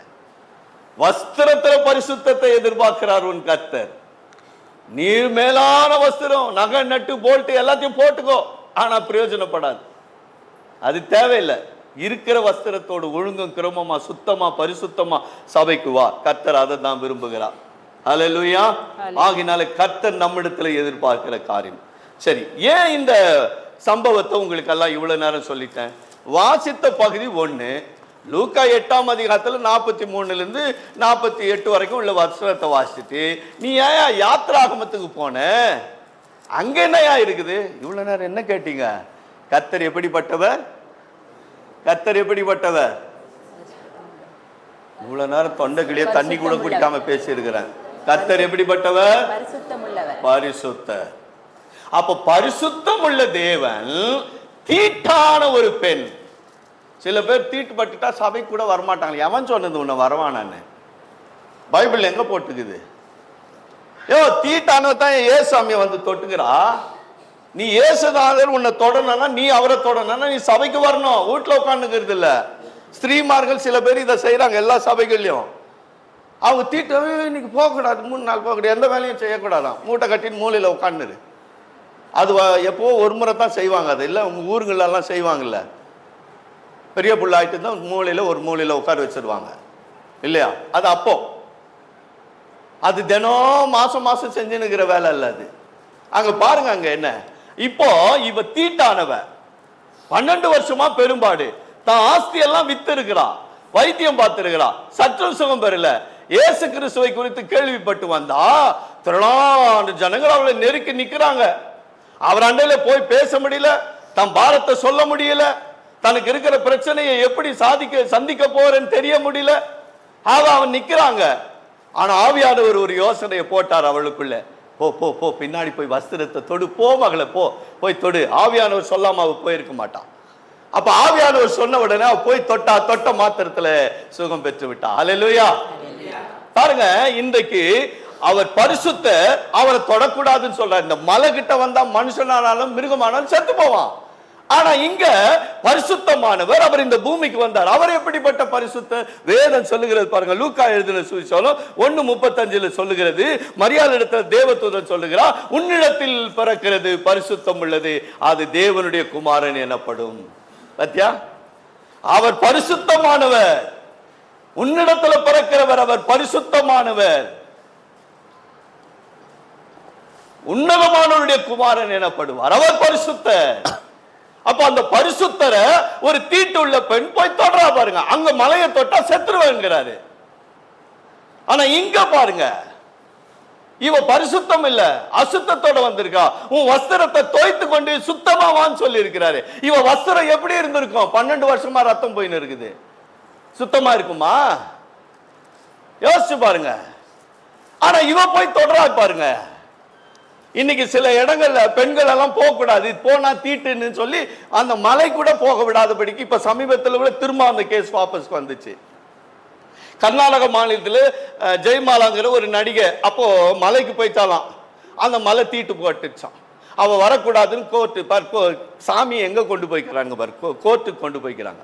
A: வஸ்திரத்துல பரிசுத்தத்தை எதிர்பார்க்கிறார் உன் கர்த்தர். நீர் மேலான வஸ்திரம், நகை நட்டு போல்ட்டு எல்லாத்தையும் போட்டுக்கோ, ஆனா பிரயோஜனப்படாது, அது தேவையில்லை. இருக்கிற வஸ்திரத்தோடு ஒழுங்கும் கிரமமா சுத்தமா பரிசுத்தமா சபைக்கு வா. கர்த்தர் அதை தான் விரும்புகிறார். ஹல்லேலூயா. ஆகினால கர்த்தர் நம்மிடத்துல எதிர்பார்க்கிற காரியம். சரி, ஏன் இந்த சம்பவத்தை உங்களுக்கு எல்லாம் இவ்வளவு நேரம் சொல்லிட்டேன்? வாசித்த பகுதி 1, லூக்கா 8ஆம் அதிகாரத்துல 43 48 வரைக்கும் உள்ள வசனத்தை வாசிச்சுட்டு நீ ஏன் யாத்ராகமத்துக்கு போன? அங்க என்னையா இருக்குது? இவ்வளவு நேரம் என்ன கேட்டீங்க? கர்த்தர் எப்படிப்பட்டவர்? இவ்வளவு நேரம் தொண்டைக்கிலேயே தண்ணி கூட குடிக்காம பேசி இருக்கிறேன். கர்த்தர் எப்படிப்பட்டவர்? பரிசுத்தர். அப்ப பரிசுத்தம் உள்ள தேவன் தீட்டான ஒரு பெண். சில பேர் தீட்டுப்பட்டுட்டா சபை கூட வரமாட்டாங்க. எவன் சொன்னது உன்னை வரவானான்னு? பைபிள் எங்க போட்டுக்குது? தீட்டானதான் ஏசாமிய வந்து தொட்டுக்கிறா. நீ ஏசுதாதர் உன்னை தொடனா, நீ அவரை தொடனா, நீ சபைக்கு வரணும், வீட்டுல உட்காந்துக்கிறது இல்ல. ஸ்திரீமார்கள் சில பேர் இதை செய்யறாங்க எல்லா சபைகள்லயும். அவங்க தீட்டு இன்னைக்கு போகக்கூடாது, 3 நாள் போகக்கூடாது, எந்த வேலையும் செய்யக்கூடாதான், மூட்டை கட்டின்னு மூலையில உட்காந்துரு. அது எப்போ ஒரு முறை தான் செய்வாங்க. அது இல்லை உங்க ஊருங்களெல்லாம் செய்வாங்கல்ல, பெரிய புள்ள ஆயிட்டு தான் மூலையில ஒரு மூலையில உட்கார வச்சிருவாங்க இல்லையா? அது அப்போ அது தினம் மாசம் செஞ்சுன்னுக்கிற வேலை இல்லை. அது அங்க பாருங்க, அங்க என்ன இப்போ இவ தீட்டானவ 12 வருஷமா பெரும்பாடு, தான் ஆஸ்தி எல்லாம் வித்து இருக்கிறா, வைத்தியம் பார்த்திருக்கிறா, சற்றும் சுகம் பெறல. இயேசு கிறிஸ்துவை குறித்து கேள்விப்பட்டு வந்தா திரளான ஜனங்கள் அவளை நெருக்கி நிக்கிறாங்க. அவர் அண்டையில போய் பேச முடியல, தன் பாரத்தை சொல்ல முடியல, தனக்கு இருக்கிற பிரச்சனையை எப்படி சந்திக்க போறேன்னு தெரிய முடியல. அவன் நிக்கிறாங்க. ஆனா ஆவியானவர் ஒரு யோசனையை போட்டார் அவளுக்குள்ள. போ போ போ, பின்னாடி போய் வஸ்திரத்தை தொடு, போ மகளை, போ போய் தொடு. ஆவியானவர் சொல்லாம அவ போயிருக்க மாட்டான். அப்ப ஆவியானவர் சொன்ன உடனே அவ போய் தொட்ட மாத்திரத்துல சுகம் பெற்று விட்டா. அல்லேலூயா. பாருங்க, இன்றைக்கு அவர் பரிசுத்த, அவரை தொடக்கூடாதுன்னு சொல்றார். இந்த மலை கிட்ட வந்தா மனுஷனானாலும் மிருகமானாலும் செத்து போவான். ஆனா இங்க பரிசுத்தமானவர், அவர் இந்த பூமிக்கு வந்தார். அவர் எப்படிப்பட்ட பரிசுத்த? வேதம் சொல்லுகிறது பாருங்க, லூக்கா எழுதின சுவிசேஷம் 1:35 சொல்லுகிறது, மரியாள் இடத்துல தேவதூதன் சொல்லுகிறார், உன்னிடத்தில் பிறக்கிறது பரிசுத்தம் உள்ளது, அது தேவனுடைய குமாரன் எனப்படும். பத்தியா, அவர் பரிசுத்தமானவர். உன்னிடத்துல பிறக்கிறவர் அவர் பரிசுத்தமானவர், உன்னதமானவருடைய குமாரன் எனப்படுவார். அவர் பரிசுத்தர். அப்ப அந்த பரிசுத்தரை ஒரு தீட்டு உள்ள பெண் போய் தொடரா பாருங்க. அங்க மலையை தொட்டா செத்துருவேங்கிறாரு. ஆனா இங்க பாருங்க, இவ பரிசுத்தம் இல்ல, அசுத்தத்தோட வந்திருக்கா. உன் வஸ்திரத்தை தோய்த்து கொண்டு சுத்தமாவான்னு சொல்லி இருக்கிறாரு. இவ வஸ்திரம் எப்படி இருந்திருக்கும்? 12 வருஷமா ரத்தம் போயின்னு இருக்குது. சுத்தமா இருக்குமா? யோசிச்சு பாருங்க. ஆனா இவ போய் தொடரா பாருங்க. இன்னைக்கு சில இடங்கள்ல பெண்கள் எல்லாம் போக கூடாது, போனா தீட்டுன்னு சொல்லி அந்த மலை கூட போக விடாதபடிக்கு இப்ப சமீபத்தில் கூட திரும்ப அந்த கேஸ் வாபஸ் வந்துச்சு. கர்நாடக மாநிலத்தில் ஜெயமாலாங்கிற ஒரு நடிகை அப்போ மலைக்கு போயிட்டாலாம், அந்த மலை தீட்டு போட்டுச்சான். அவ வரக்கூடாதுன்னு கோர்ட்டு சாமி எங்க கொண்டு போய்க்கிறாங்க பாரு, கோர்ட்டுக்கு கொண்டு போய்க்கிறாங்க.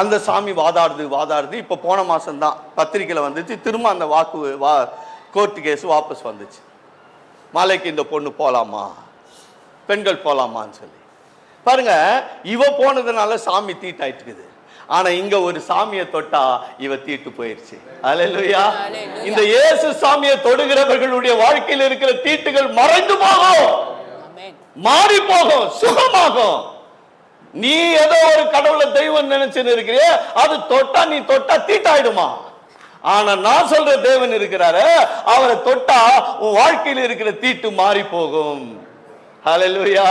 A: அந்த சாமி வாதாடுது. இப்ப போன மாசம் தான் பத்திரிகையில வந்துச்சு, திரும்ப அந்த கோர்ட்டு கேஸ் வாபஸ் வந்துச்சு. மலைக்கு இந்த பொண்ணு போலாமா, பெண்கள் போலாமான்னு சொல்லி பாருங்க. இவ போனதுனால சாமி தீட்டாயிட்டு. ஆனா இங்க ஒரு சாமியை தொட்டா இவ தீட்டு போயிருச்சு. அல்லேலூயா. இந்த இயேசு சாமியை தொடுகிறவர்களுடைய வாழ்க்கையில் இருக்கிற தீட்டுகள் மறைந்து போகும், மாறி போகும், சுகமாகும். நீ ஏதோ ஒரு கடவுளை தெய்வம் நினைச்சுன்னு இருக்கிறிய, அது தொட்டா நீ தொட்டா தீட்டாயிடுமா? ஆனா நான் சொல்ற தேவன் இருக்கிறாரு, அவரை தொட்டா உன் வாழ்க்கையில் இருக்கிற தீட்டு மாறி போகும். ஹல்லேலூயா.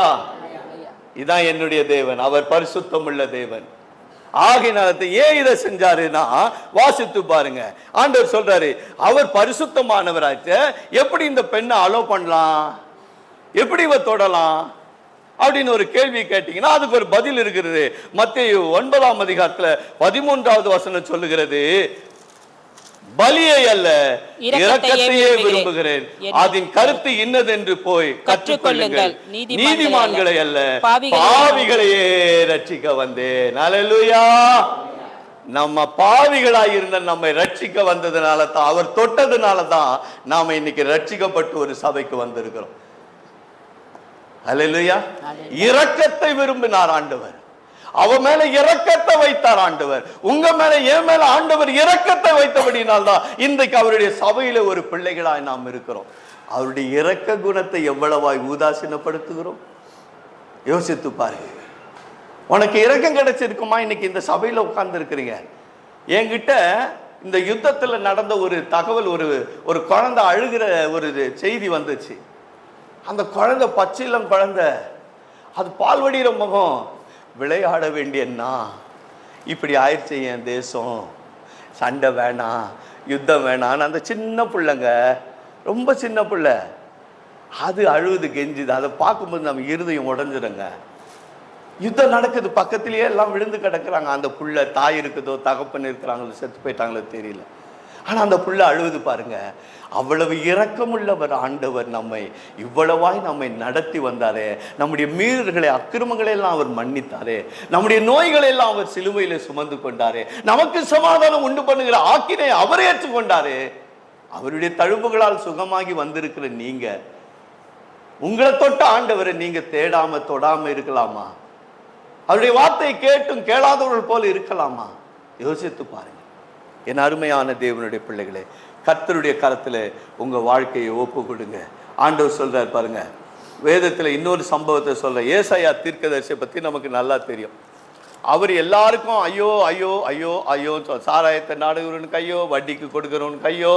A: இதான் என்னுடைய தேவன், அவர் பரிசுத்தம் உள்ள தேவன். ஆகினால ஏன் இதை செஞ்சாருன்னா வாசித்து பாருங்க. ஆண்டவர் சொல்றாரு, அவர் பரிசுத்தமானவராச்சு, எப்படி இந்த பெண்ணை அலோ பண்ணலாம், எப்படி இவ தொடலாம் அப்படின்னு ஒரு கேள்வி கேட்டீங்கன்னா அதுக்கு ஒரு பதில் இருக்கிறது. மத்தேயு 9ஆம் அதிகாரத்துல 13வது வசனம் சொல்லுகிறது, பலியை அல்ல இரக்கத்தையே விரும்புகிறேன், அதன் கருத்து இன்னதென்று போய் கற்றுக்கொள்ளுங்கள், நீதிமான்களை அல்ல பாவிகளையே ரட்சிக்க வந்தேன். அல்லேலூயா. நம்ம பாவிகளாய் இருந்த நம்மை ரட்சிக்க வந்ததுனால தான், அவர் தொட்டதுனால தான் நாம இன்னைக்கு ரட்சிக்கப்பட்டு ஒரு சபைக்கு வந்திருக்கிறோம். அல்லேலூயா. இரக்கத்தை விரும்பினார் ஆண்டவர், அவ மேல இரக்கத்தை வைத்தார் ஆண்டவர். உங்க மேல என் மேல ஆண்டவர் இரக்கத்தை வைத்தபடினால்தான் இன்றைக்கு அவருடைய சபையில ஒரு பிள்ளைகளாய் நாம் இருக்கிறோம். அவருடைய இரக்க குணத்தை எவ்வளவாய் உதாசீனப்படுத்துகிறோம் யோசித்து பாருங்க. உனக்கு இரக்கம் கிடைச்சிருக்குமா? இன்னைக்கு இந்த சபையில உட்கார்ந்து இருக்கிறீங்க. என்கிட்ட இந்த யுத்தத்துல நடந்த ஒரு தகவல், ஒரு குழந்தை அழுகிற ஒரு செய்தி வந்துச்சு. அந்த குழந்தை பச்சிலம் குழந்தை, அது பால்வடிகிற முகம், விளையாட வேண்டியன்னா இப்படி ஆயிடுச்சு என் தேசம், சண்டை வேணாம், யுத்தம் வேணான்னு அந்த சின்ன பிள்ளைங்க, ரொம்ப சின்ன பிள்ளை, அது அழுது கெஞ்சுது. அதை பார்க்கும்போது நம்ம இருதயம் உடஞ்சிடுங்க. யுத்தம் நடக்குது, பக்கத்திலேயே எல்லாம் விழுந்து கிடக்குறாங்க. அந்த புள்ள தாய் இருக்குதோ தகப்பன் இருக்கிறாங்களோ செத்து போயிட்டாங்களோ தெரியல. ஆனா அந்த புள்ள அழுவது பாருங்க. அவ்வளவு இரக்கமுள்ளவர் ஆண்டவர், நம்மை இவ்வளவாய் நம்மை நடத்தி வந்தாரே, நம்முடைய மீறல்களை அக்கிரமங்களை எல்லாம் அவர் மன்னித்தாரே, நம்முடைய நோய்களை எல்லாம் அவர் சிலுவையில சுமந்து கொண்டாரே, நமக்கு சமாதானம் உண்டு பண்ணுகிற ஆக்கினை அவர் ஏற்றுக்கொண்டாரே. அவருடைய தழும்புகளால் சுகமாகி வந்திருக்கிற நீங்க, உங்களை தொட்ட ஆண்டவரை நீங்க தேடாம தொடாம இருக்கலாமா? அவருடைய வார்த்தையை கேட்டும் கேளாதவர்கள் போல இருக்கலாமா? யோசித்து பாருங்க. என் அருமையான தேவனுடைய பிள்ளைகளே, கர்த்தருடைய கரத்தில் உங்க வாழ்க்கையை ஒப்பு கொடுங்க. ஆண்டவர் சொல்றார் பாருங்க, வேதத்தில் இன்னொரு சம்பவத்தை சொல்ற. ஏசாயா தீர்க்கதரிசியை பற்றி நமக்கு நல்லா தெரியும். அவர் எல்லாருக்கும் ஐயோ ஐயோ ஐயோ ஐயோ, சாராயத்தை நாடுகிறவனுக்கு ஐயோ, வட்டிக்கு கொடுக்கிறவனுக்கு ஐயோ,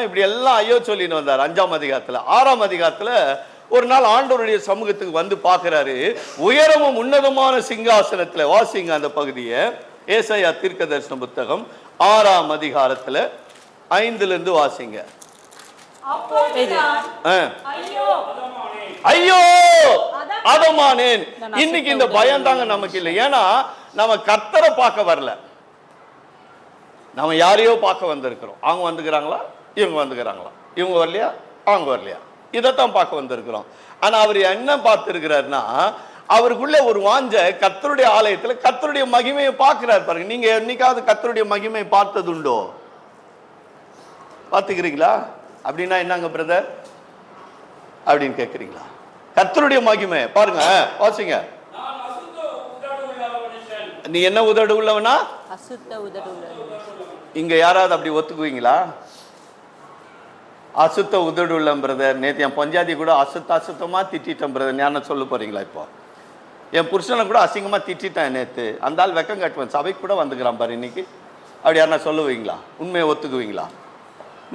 A: இப்படி எல்லாம் ஐயோ சொல்லின்னு வந்தார். 5ஆம் அதிகாரத்தில். 6ஆம் அதிகாரத்தில் ஒரு நாள் ஆண்டவருடைய சமூகத்துக்கு வந்து பார்க்கிறாரு. உயரமும் உன்னதமான சிங்காசனத்தில், வாசிங்க அந்த பகுதியை, ஏசாயா தீர்க்க தரிசன புத்தகம் 6ஆம் அதிகாரத்தில் 5லிருந்து வாசிங்க. ஐயோ அதமானேன். இன்னைக்கு இந்த பயம் தாங்க நமக்கு இல்லை. ஏன்னா நம்ம கர்த்தரை பார்க்க வரல, நம்ம யாரையோ பார்க்க வந்திருக்கிறோம். அவங்க வந்துக்கிறாங்களா, இவங்க வந்துக்கிறாங்களா, இவங்க வரலையா, அவங்க வரலையா, இதைத்தான் பார்க்க வந்திருக்கிறோம். ஆனா அவர் என்ன பார்த்திருக்கிறாருன்னா, அவருக்குள்ள ஒரு வாஞ்ச கர்த்தருடைய ஆலயத்தில் கர்த்தருடைய மகிமையை பார்க்கிறார். பாருங்க, நீங்க என்னைக்காவது கர்த்தருடைய மகிமையை பார்த்தது உண்டோ? பார்த்துக்கிறீங்களா? அப்படின்னா என்னங்க பிரதர் அப்படின்னு கேட்குறீங்களா? கர்த்தருடைய மகிமை பாருங்க, வாசிங்க. நீ என்ன உதடு உள்ளவனா? இங்க யாராவது அப்படி ஒத்துக்குவீங்களா? அசுத்த உதடு உள்ள பிரதர். நேற்று என் பஞ்சாதி கூட அசுத்தமா திட்டேன் பிரதர். ஞானம் சொல்ல போறீங்களா? இப்போ என் புருஷனை கூட அசிங்கமா திட்டேன் நேற்று. அந்த ஆள் வெக்கம் கட்டுவேன், சபைக்கு கூட வந்துக்கிறான் பாரு இன்னைக்கு. அப்படி யாரா சொல்லுவீங்களா? உண்மையை ஒத்துக்குவீங்களா?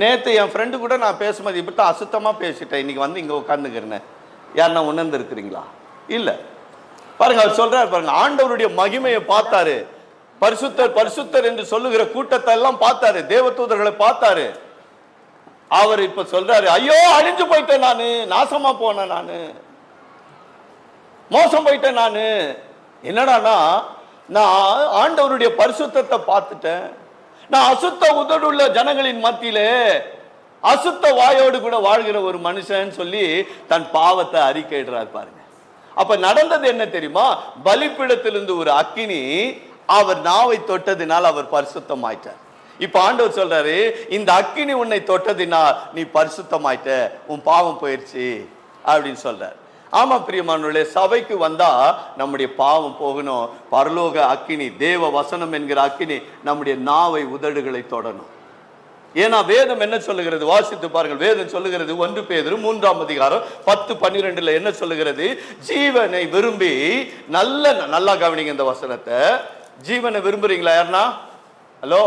A: நேற்று என் ஃப்ரெண்டு கூட நான் பேசும்போது இப்படி தான் அசுத்தமாக பேசிட்டேன், இன்னைக்கு வந்து இங்கே உட்காந்துக்கிறேன். யாருன்னா உணர்ந்து இருக்கிறீங்களா? இல்லை. பாருங்க, அவர் சொல்றாரு பாருங்க, ஆண்டவருடைய மகிமையை பார்த்தாரு. பரிசுத்தர் பரிசுத்தர் என்று சொல்லுகிற கூட்டத்தை எல்லாம் பார்த்தாரு, தேவதூதர்களை பார்த்தாரு. அவர் இப்ப சொல்றாரு, ஐயோ அழிஞ்சு போயிட்டேன் நானு, நாசமா போனேன் நானு, மோசம் போயிட்டேன் நானு. என்னடானா, நான் ஆண்டவருடைய பரிசுத்தத்தை பார்த்துட்டேன். நான் அசுத்த உதடுள்ள ஜனங்களின் மத்தியிலே அசுத்த வாயோடு கூட வாழ்கிற ஒரு மனுஷன் சொல்லி தன் பாவத்தை அறிக்கையிடுறார் பாருங்க. அப்ப நடந்தது என்ன தெரியுமா? பலிபீடத்திலிருந்து ஒரு அக்கினி அவர் நாவை தொட்டதினால் அவர் பரிசுத்தமாயிட்டார். இப்ப ஆண்டவர் சொல்றாரு, இந்த அக்கினி உன்னை தொட்டதினால் நீ பரிசுத்தமாயிட்ட, உன் பாவம் போயிடுச்சு அப்படின்னு சொல்றார். ஆமா பிரியமானவர்களே, சபைக்கு வந்தா நம்முடைய பாவம் போகணும். பரலோக அக்கினி, தேவ வசனம் என்கிற அக்கினி நம்முடைய நாவை உதடுகளை தொடணும். ஏன்னா வேதம் என்ன சொல்லுகிறது? வாசித்து பாருங்கள். வேதம் சொல்லுகிறது, 1 பேதுரு 3ஆம் அதிகாரம் 10-12 என்ன சொல்லுகிறது? ஜீவனை விரும்பி, நல்லா கவனிங்க இந்த வசனத்தை. ஜீவனை விரும்புறீங்களா யாருன்னா? ஹலோ,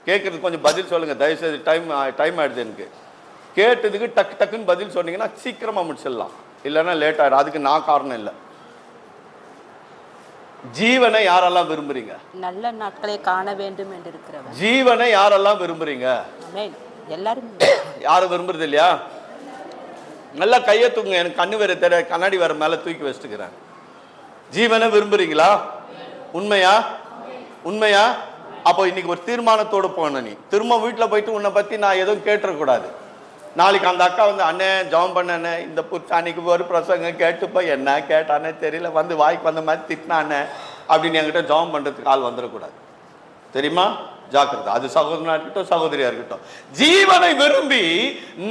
A: கேட்கறது கொஞ்சம் பதில் சொல்லுங்க தயவுசெய்து. டைம் ஆயிடுது எனக்கு. கேட்டதுக்கு டக்குன்னு பதில் சொன்னீங்கன்னா சீக்கிரமா முடிச்சிடலாம், இல்லைன்னா லேட் ஆயிடும். அதுக்கு நான் காரணம் இல்லை. ஜீவனை யாரெல்லாம் விரும்புறீங்க? நல்ல நாட்களை காண வேண்டும் என்று இருக்கிறவங்க. ஜீவனை யாரெல்லாம் விரும்புறீங்க? எல்லாரும். யாரும் விரும்புறது இல்லையா? நல்லா கையை தூக்குங்க. எனக்கு கண்ணு வேற தெரிய, கண்ணாடி வேற மேல தூக்கி வச்சுக்கிறேன். ஜீவனை விரும்புறீங்களா? உண்மையா? உண்மையா? அப்போ இன்னைக்கு ஒரு தீர்மானத்தோடு போன. நீ திரும்ப வீட்டில் போயிட்டு உன்னை பத்தி நான் எதுவும் கேட்டுறக்கூடாது. நாளைக்கு அந்த அக்கா வந்து, அண்ணே ஜாம் பண்ண, இந்த புத்தானிக்கு ஒரு பிரசங்க கேட்டுப்போ என்ன கேட்டானே தெரியல, வந்து வாய்க்கு வந்த மாதிரி திட்டினானே அப்படின்னு என்கிட்ட ஜாம் பண்றதுக்கு ஆள் வந்துடக்கூடாது. தெரியுமா? ஜாக்கிரதை. அது சகோதரனா இருக்கட்டும், சகோதரியா இருக்கட்டும். ஜீவனை விரும்பி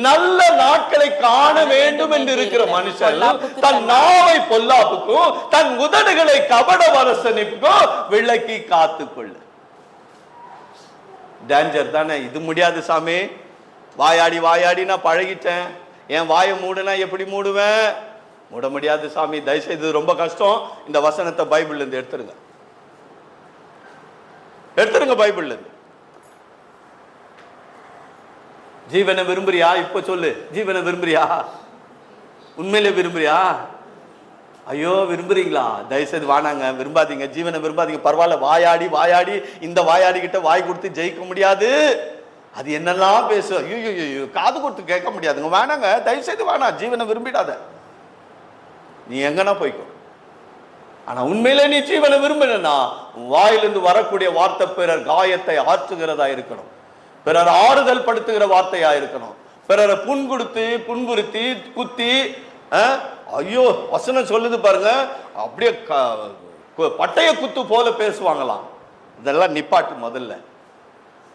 A: நல்ல நாட்களை காண வேண்டும் என்று இருக்கிற மனுஷன் தன் நாவை பொல்லாப்புக்கும் தன் உதடுகளை கபட வரசனிப்புக்கும் விளக்கி காத்துக்கொள்ளு. டேஞ்சர் தானே இது? முடியாது சாமி, வாயாடி நான் பழகிட்டேன், என் வாயை மூடுனா எப்படி மூடுவேன்? மூட முடியாது சாமி, தயவுசெய்து ரொம்ப கஷ்டம். இந்த வசனத்தை பைபிள்ல இருந்து எடுத்துருங்க பைபிள்ல இருந்து. ஜீவனை விரும்புறியா? இப்ப சொல்லு, ஜீவனை விரும்புறியா? உண்மையிலே விரும்புறியா? ஐயோ விரும்புறீங்களா? தயவுசெய்து வானாங்க, விரும்பாதீங்க, ஜீவனை விரும்பாதீங்க. பரவாயில்ல, வாயாடி இந்த வாயாடி கிட்ட வாய் கொடுத்து ஜெயிக்க முடியாது. அது என்னெல்லாம் பேசு, ஐயோ காது கொடுத்து கேட்க முடியாதுங்க. வேணாங்க, தயவுசெய்து வேணா, ஜீவனை விரும்பிடாத, நீ எங்கன்னா போய்க்கோ. ஆனா உண்மையிலே நீ ஜீவனை விரும்பினா வாயிலிருந்து வரக்கூடிய வார்த்தை பிறர் காயத்தை ஆற்றுகிறதா இருக்கணும், பிறர் ஆறுதல் படுத்துகிற வார்த்தையா இருக்கணும், பிறரை புண்புறுத்தி குத்தி. ஐயோ வசனம் சொல்லுது பாருங்க, அப்படியே பட்டய குத்து போல பேசுவாங்களாம். இதெல்லாம் நிப்பாட்டு முதல்ல,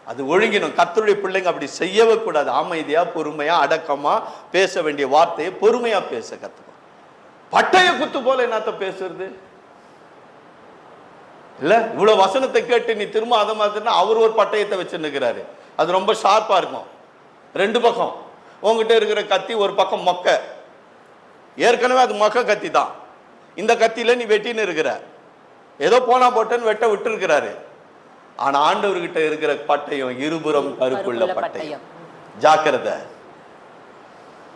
A: அது ஒழுங்கினும். கர்த்தருடைய பிள்ளைங்க அப்படி செய்யவே கூடாது. அமைதியா பொறுமையா அடக்கமா பேச வேண்டிய வார்த்தையை பொறுமையா பேச கத்துக்கணும். பட்டய குத்து போல என்னத்த பேசுறது இல்ல? இவ்வளவு வசனத்தை கேட்டு நீ திரும்ப அதை மாதிரி அவர் ஒரு பட்டயத்தை வச்சுருக்கிறாரு, அது ரொம்ப ஷார்ப்பா இருக்கும். 2 பக்கம் உங்ககிட்ட இருக்கிற கத்தி ஒரு பக்கம் மொக்க, ஏற்கனவே அது மொக்க கத்தி தான். இந்த கத்தியில நீ வெட்டின்னு இருக்கிற, ஏதோ போனா போட்டன்னு வெட்ட விட்டு இருக்கிறாரு. ஆனா ஆண்டவர்கிட்ட இருக்கிற பட்டயம் இருபுறம் கருப்புள்ள பட்டயம். ஜாக்கிரதை,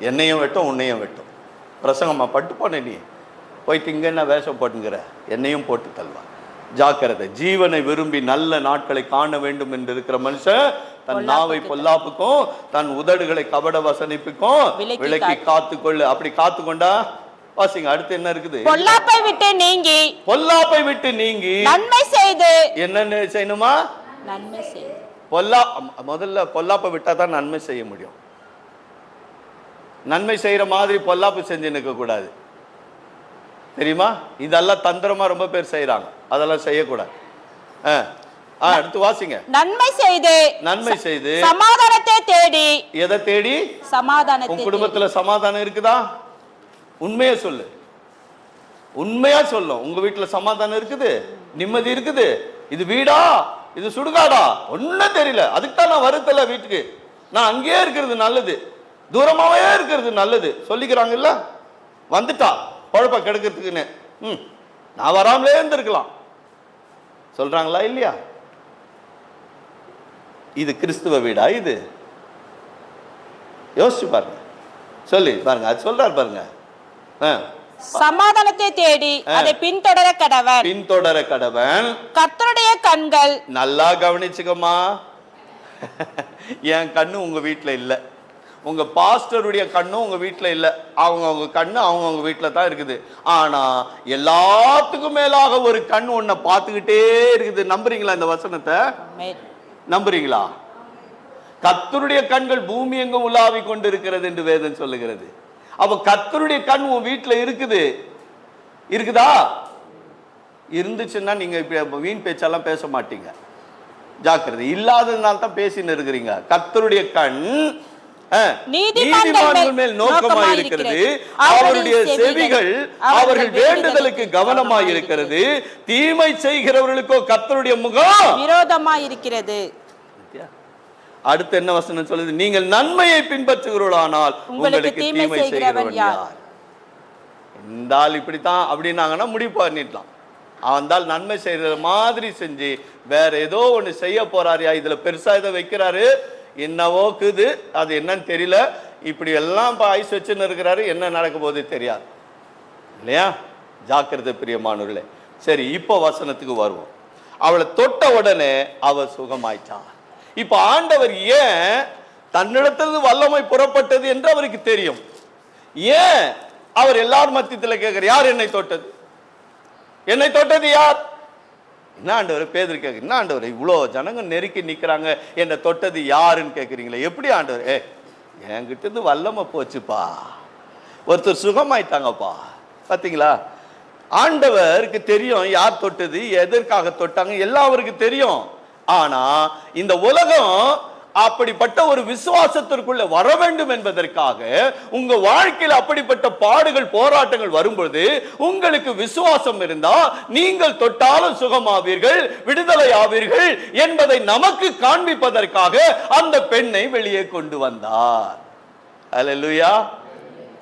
A: என்னையும் வெட்டும் உன்னையும் வெட்டும். பிரசங்கம்மா பட்டு போன நீ போயிட்டு இங்க என்ன வேஷம் போட்டுங்கிற, என்னையும் போட்டு தள்ளுவா. ஜாக்கிரதை. ஜீவனை விரும்பி நல்ல நாட்களை காண வேண்டும் என்று இருக்கிற மனுஷன் தன் நாவை பொல்லாப்புக்கும் தன் உதடுகளை கபட வசனிப்புக்கும் விலக்கி காத்துக்கொள்ளு. அப்படி காத்துக்கொண்டா வாசிங்க, அடுத்து என்ன இருக்குது?
B: பொல்லாப்பை விட்டு நீங்கி,
A: பொல்லாப்பை விட்டு நீங்கி
B: நன்மை செய்து.
A: என்ன செய்யணுமா?
B: நன்மை செய்து.
A: முதல்ல பொல்லாப்பை விட்டா தான் நன்மை செய்ய முடியும். நன்மை செய்யற மாதிரி பொல்லாப்பு செஞ்சு நிற்க கூடாது, தெரியுமா? இதெல்லாம் தந்திரமா ரொம்ப பேர் செய்யறாங்க, அதெல்லாம் செய்யக்கூடாது. அடுத்து வாசிங்க. நன்மை செய்து, நன்மை செய்து
B: சமாதானத்தை தேடி.
A: எதை தேடி?
B: சமாதானத்தை.
A: உன் குடும்பத்துல சமாதானம் இருக்குதா? உண்மையா சொல்லு, உண்மையா சொல்லும். உங்க வீட்டுல சமாதானம் இருக்குது, நிம்மதி இருக்குது? இது வீடா இது சுடுகாடா? ஒன்னும் தெரியல. அதுக்கு தான் நான் வருத்தல வீட்டுக்கு, நான் அங்கேயே இருக்கிறது நல்லது, தூரமாவே இருக்கிறது நல்லது சொல்லிக்கிறாங்கல்ல. வந்துட்டா குழப்ப கெடுக்கிறதுக்குன்னு நான் வராமலே இருந்திருக்கலாம் சொல்றாங்களா இல்லையா? இது கிறிஸ்துவ வீடா? இது யோசிச்சு பாருங்க, சொல்லி பாருங்க. அது சொல்றாரு பாருங்க,
B: சமாதானத்தை தேடி அதை பின்தொடர கடவன்.
A: பின்தொடர கடவன்
B: கர்த்தருடைய கண்கள். நல்லா
A: கவனிச்சுக்கமா, என் கண்ணு உங்க வீட்டுல இல்ல, உங்க பாஸ்டருடைய கண்ணும் உங்க வீட்டுல இல்ல. அவங்க கண்ணு அவங்க வீட்டுல தான் இருக்குது. ஆனா எல்லாத்துக்கும் மேலாக ஒரு கண் உன்னை பார்த்துக்கிட்டே இருக்குது. நம்புறீங்களா இந்த வசனத்தை? நம்புறீங்களா? கர்த்தருடைய கண்கள் பூமி எங்கும் உலாவி கொண்டு இருக்கிறது என்று வேதம் சொல்லுகிறது. அப்ப கர்த்தருடைய கண் உன் வீட்டுல இருக்குது, இருக்குதா? இருந்துச்சுன்னா நீங்க இப்ப வீண் பேச்செல்லாம் பேச மாட்டீங்க. ஜாக்கிரதை. இல்லாததுனால தான் பேசின்னு இருக்கிறீங்க. கர்த்தருடைய கண் நீதிமான்கள் மேல் நோக்கமாக இருக்கிறது, அவருடைய செவிகள் அவர்கள் வேண்டுதலுக்கு கவனமாக இருக்கிறது. தீமை செய்கிறவர்களுக்கோ கர்த்தருடைய முகம் விரோதமாக இருக்கிறது. அடுத்து என்ன வசனம் சொல்லுது? நீங்கள் நன்மையை பின்பற்றுகிறவர்களானால் உங்களுக்கு தீமை செய்கிறவன் யார்? இந்த ஆள் இப்படித்தான் அப்படின்னாங்கன்னா முடிவு பண்ணிடலாம். அவன் நன்மை செய்யற மாதிரி செஞ்சு வேற ஏதோ ஒண்ணு செய்ய போறாரியா, இதுல பெருசா இதை வைக்கிறாரு, என்னவோக்குது, அது என்னன்னு தெரியல, இப்படி எல்லாம் ஐஸ் வச்சுன்னு இருக்கிறாரு, என்ன நடக்க போது தெரியாது இல்லையா? ஜாக்கிரதை பிரியமானவர்களே. சரி, இப்போ வசனத்துக்கு வருவோம். அவளை தொட்ட உடனே அவ சுகமாயிட்டா. இப்ப ஆண்டவர் ஏன் தன்னிடத்திலிருந்து வல்லமை புறப்பட்டது என்று அவருக்கு தெரியும். ஏன் அவர் எல்லார் மத்தியத்தில் கேட்கிறார், யார் என்னை தொட்டது? என்னை தொட்டது யார்? என்ன ஆண்டவர்? பேதுரு கேட்க, என்ன ஆண்டவர் இவ்வளோ ஜனங்க நெருக்கி நிற்கிறாங்க, என்னை தொட்டது யாருன்னு கேட்குறீங்களே, எப்படி ஆண்டவர்? என்கிட்ட இருந்து வல்லமை போச்சுப்பா, ஒருத்தர் சுகமாயிட்டாங்கப்பா. பார்த்தீங்களா? ஆண்டவருக்கு தெரியும் யார் தொட்டது, எதற்காக தொட்டாங்க, எல்லாம் அவருக்கு தெரியும். ஆனா இந்த உலகம் அப்படிப்பட்ட ஒரு விசுவாசத்திற்குள்ள வர வேண்டும் என்பதற்காக உங்க வாழ்க்கையில் அப்படிப்பட்ட பாடுகள் போராட்டங்கள் வரும்போது உங்களுக்கு விசுவாசம் இருந்தா நீங்கள் தொட்டாலும் சுகமாவீர்கள், விடுதலை ஆவீர்கள் என்பதை நமக்கு காண்பிப்பதற்காக அந்த பெண்ணை வெளியே கொண்டு வந்தார். அல்லேலூயா.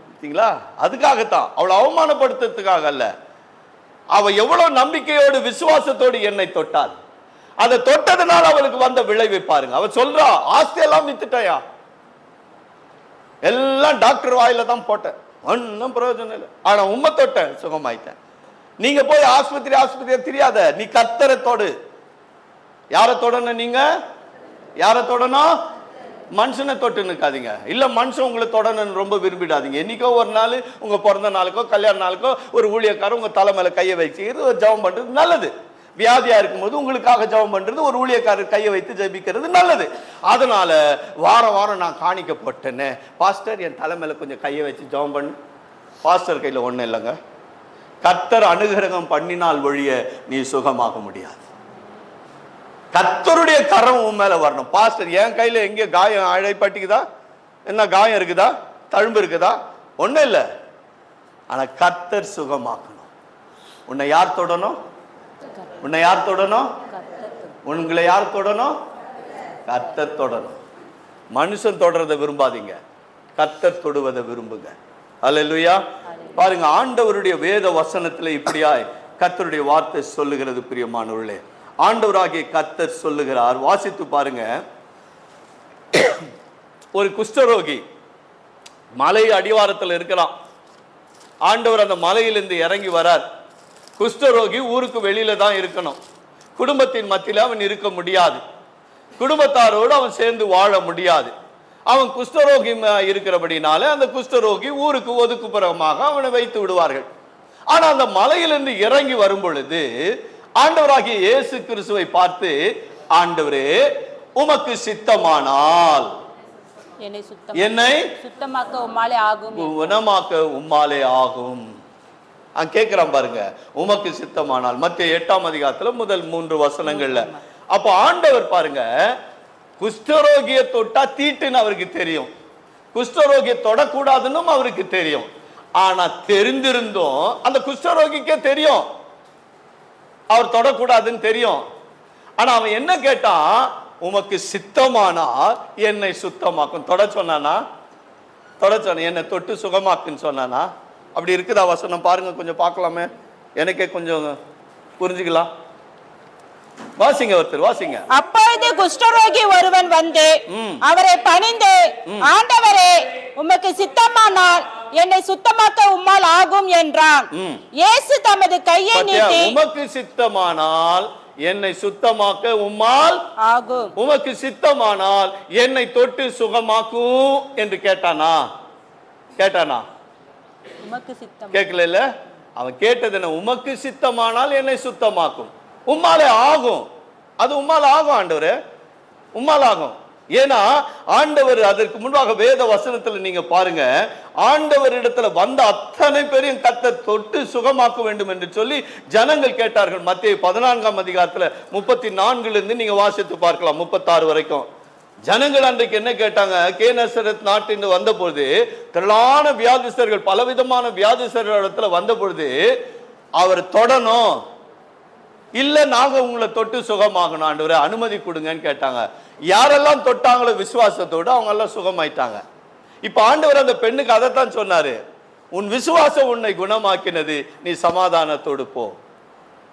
A: பார்த்தீங்களா? அதுக்காகத்தான், அவளை அவமானப்படுத்துறதுக்காக அல்ல. அவ எவ்வளவு நம்பிக்கையோடு விசுவாசத்தோடு என்னை தொட்டாள், அதை தொட்டதுனால அவளுக்கு வந்த விளைவை பாருங்க. அவ சொல்றா, ஆஸ்தி எல்லாம் வித்துட்டாயா, எல்லாம் டாக்டர் வாயில தான் போட்டேன், ஒன்னும் பிரயோஜனம் இல்லை, ஆனா உண்மை தொட்டேன், சுகமாயிட்டேன். நீங்க போய் ஆஸ்பத்திரி தெரியாத, நீ கர்த்தரை தொடு. யாரை தொடணும்? நீங்க யாரை தொடணும்? மனுஷனை தொட்டு நிற்காதீங்க. இல்ல மனுஷன் உங்களை தொடணும்னு ரொம்ப விரும்பிடாதீங்க. என்னைக்கோ ஒரு நாள் உங்க பிறந்த நாளுக்கோ கல்யாண நாளுக்கோ ஒரு ஊழியக்காரர் உங்க தலை மேல கையை வச்சு ஒரு ஜெபம் பண்றது நல்லது. வியாதியா இருக்கும்போது உங்களுக்காக ஜெபம் பண்றது, ஒரு ஊழியக்காரர் கையை வைத்து ஜெபிக்கிறது நல்லது. அதனால வாரம் வாரம் நான் காணிக்க போட்டேன்னு, பாஸ்டர் என் தலை மேல கொஞ்சம் கையை வச்சு ஜெபம் பண்ணு. பாஸ்டர் கையில ஒண்ணும் இல்லைங்க. கர்த்தர் அனுகிரகம் பண்ணினால் ஒழிய நீ சுகமாக முடியாது. கர்த்தருடைய கரம் உன் மேல வரணும். பாஸ்டர் என் கையில எங்க காயம் அழைப்பட்டிக்குதா, என்ன காயம் இருக்குதா, தழும்பு இருக்குதா, ஒண்ணும் இல்லை. ஆனா கர்த்தர் சுகமாக்கணும். உன்னை யார் தொடணும்? உன்னை யார் தொடணும்? உங்களை யார் தொடணும்? கர்த்தர் தொடணும். மனுஷன் தொடர்றதை விரும்பாதீங்க. கர்த்தர் தொடுவதை விரும்புங்க. அல்லேலூயா. பாருங்க, ஆண்டவருடைய வேத வசனத்துல இப்படியாய் கர்த்தருடைய வார்த்தை சொல்லுகிறது. பிரியமானவர்களே, ஆண்டவராகிய கர்த்தர் சொல்லுகிறார். வாசித்து பாருங்க. ஒரு குஷ்டரோகி மலை அடிவாரத்தில் இருக்கிறான். ஆண்டவர் அந்த மலையிலிருந்து இறங்கி வரார். குஷ்டரோகி ஊருக்கு வெளியில தான் இருக்கணும். குடும்பத்தின் மத்தியில் அவன் இருக்க முடியாது. குடும்பத்தாரோடு அவன் சேர்ந்து வாழ முடியாது. அவன் குஷ்டரோகி இருக்கிறபடினால அந்த குஷ்டரோகி ஊருக்கு ஒதுக்குப்புறமாக அவனை வைத்து விடுவார்கள். ஆனா அந்த மலையிலிருந்து இறங்கி வரும் பொழுது ஆண்டவராகிய இயேசு கிறிஸ்துவை பார்த்து, ஆண்டவரே உமக்கு சித்தமானால் என்னை
B: சுத்தமாக்க உம்மாலே ஆகும்,
A: குணமாக்க உம்மாலே ஆகும். கேட்கிறான் பாருங்க, உமக்கு சித்தமானால். மத்திய 8ஆம் அதிகாரத்துல முதல் 3 வசனங்கள்ல. அப்ப ஆண்டவர் பாருங்க, குஷ்டரோகிய தொட்டா தீட்டுன்னு அவருக்கு தெரியும், குஷ்டரோகிய தொடக்கூடாதுன்னு அவருக்கு தெரியும். ஆனா தெரிந்திருந்தும் அந்த குஷ்டரோகிக்கே தெரியும் அவர் தொடக்கூடாதுன்னு தெரியும். ஆனா அவன் என்ன கேட்டான், உமக்கு சித்தமானால் என்னை சுத்தமாக்கும். தொட சொன்னானா? தொட சொன்ன, என்னை தொட்டு சுகமாக்குன்னு சொன்னானா? அப்படி இருக்குதா வசனம்? பாருங்க, கொஞ்சம் பார்க்கலாமே, எனக்கே கொஞ்சம் புரிஞ்சுக்கலாம். வாசிங்க, ஒருத்தர் வாசிங்க.
B: அப்பொழுது குஷ்டரோகி ஒருவன் வந்து அவரை பணிந்து, ஆண்டவரே உமக்கு சித்தமானால் என்னை சுத்தமாக்க உம்மால் ஆகும் என்றான். இயேசு தமது கையை நீட்டி,
A: உமக்கு சித்தமானால் என்னை சுத்தமாக்க உம்மால்
B: ஆகும்,
A: உமக்கு சித்தமானால் என்னை தொட்டு சுகமாக்கும் என்று கேட்டானா? கேட்டானா?
B: உமக்கு சித்தம்
A: கேட்கல. அவன் கேட்டது என்ன? உமக்கு சித்தமானால் என்னை சுத்தமாக்கும், உம்மாலே ஆகும். அது உம்மால் ஆகும் ஆண்டவரே, உம்மால் ஆகும். ஏன்னா ஆண்டவர் அதற்கு முன்பாக வேத வசனத்துல நீங்க பாருங்க, ஆண்டவர் இடத்துல வந்த அத்தனை பேரையும் கர்த்தர் தொட்டு சுகமாக்க வேண்டும் என்று சொல்லி ஜனங்கள் கேட்டார்கள். மத்தேயு 14ஆம் அதிகாரத்துல 34 இருந்து நீங்க வாசித்து பார்க்கலாம் 36 வரைக்கும். ஜனங்கள் அன்றைக்கு என்ன கேட்டாங்க? கேனசரத் நாட்டின் வந்த பொழுது திரளான வியாதிஸ்தர்கள், பலவிதமான வியாதிஸ்தர்கள் இடத்துல வந்த பொழுது அவர் தொடணும், இல்ல நாங்க உங்களை தொட்டு சுகமாகணும் ஆண்டவரே அனுமதி கொடுங்கன்னு கேட்டாங்க. யாரெல்லாம் தொட்டாங்களோ விசுவாசத்தோடு அவங்க எல்லாம் சுகமாயிட்டாங்க. இப்ப ஆண்டவர் அந்த பெண்ணுக்கு அதைத்தான் சொன்னாரு, உன் விசுவாசம் உன்னை குணமாக்கினது, நீ சமாதானத்தோடு போ.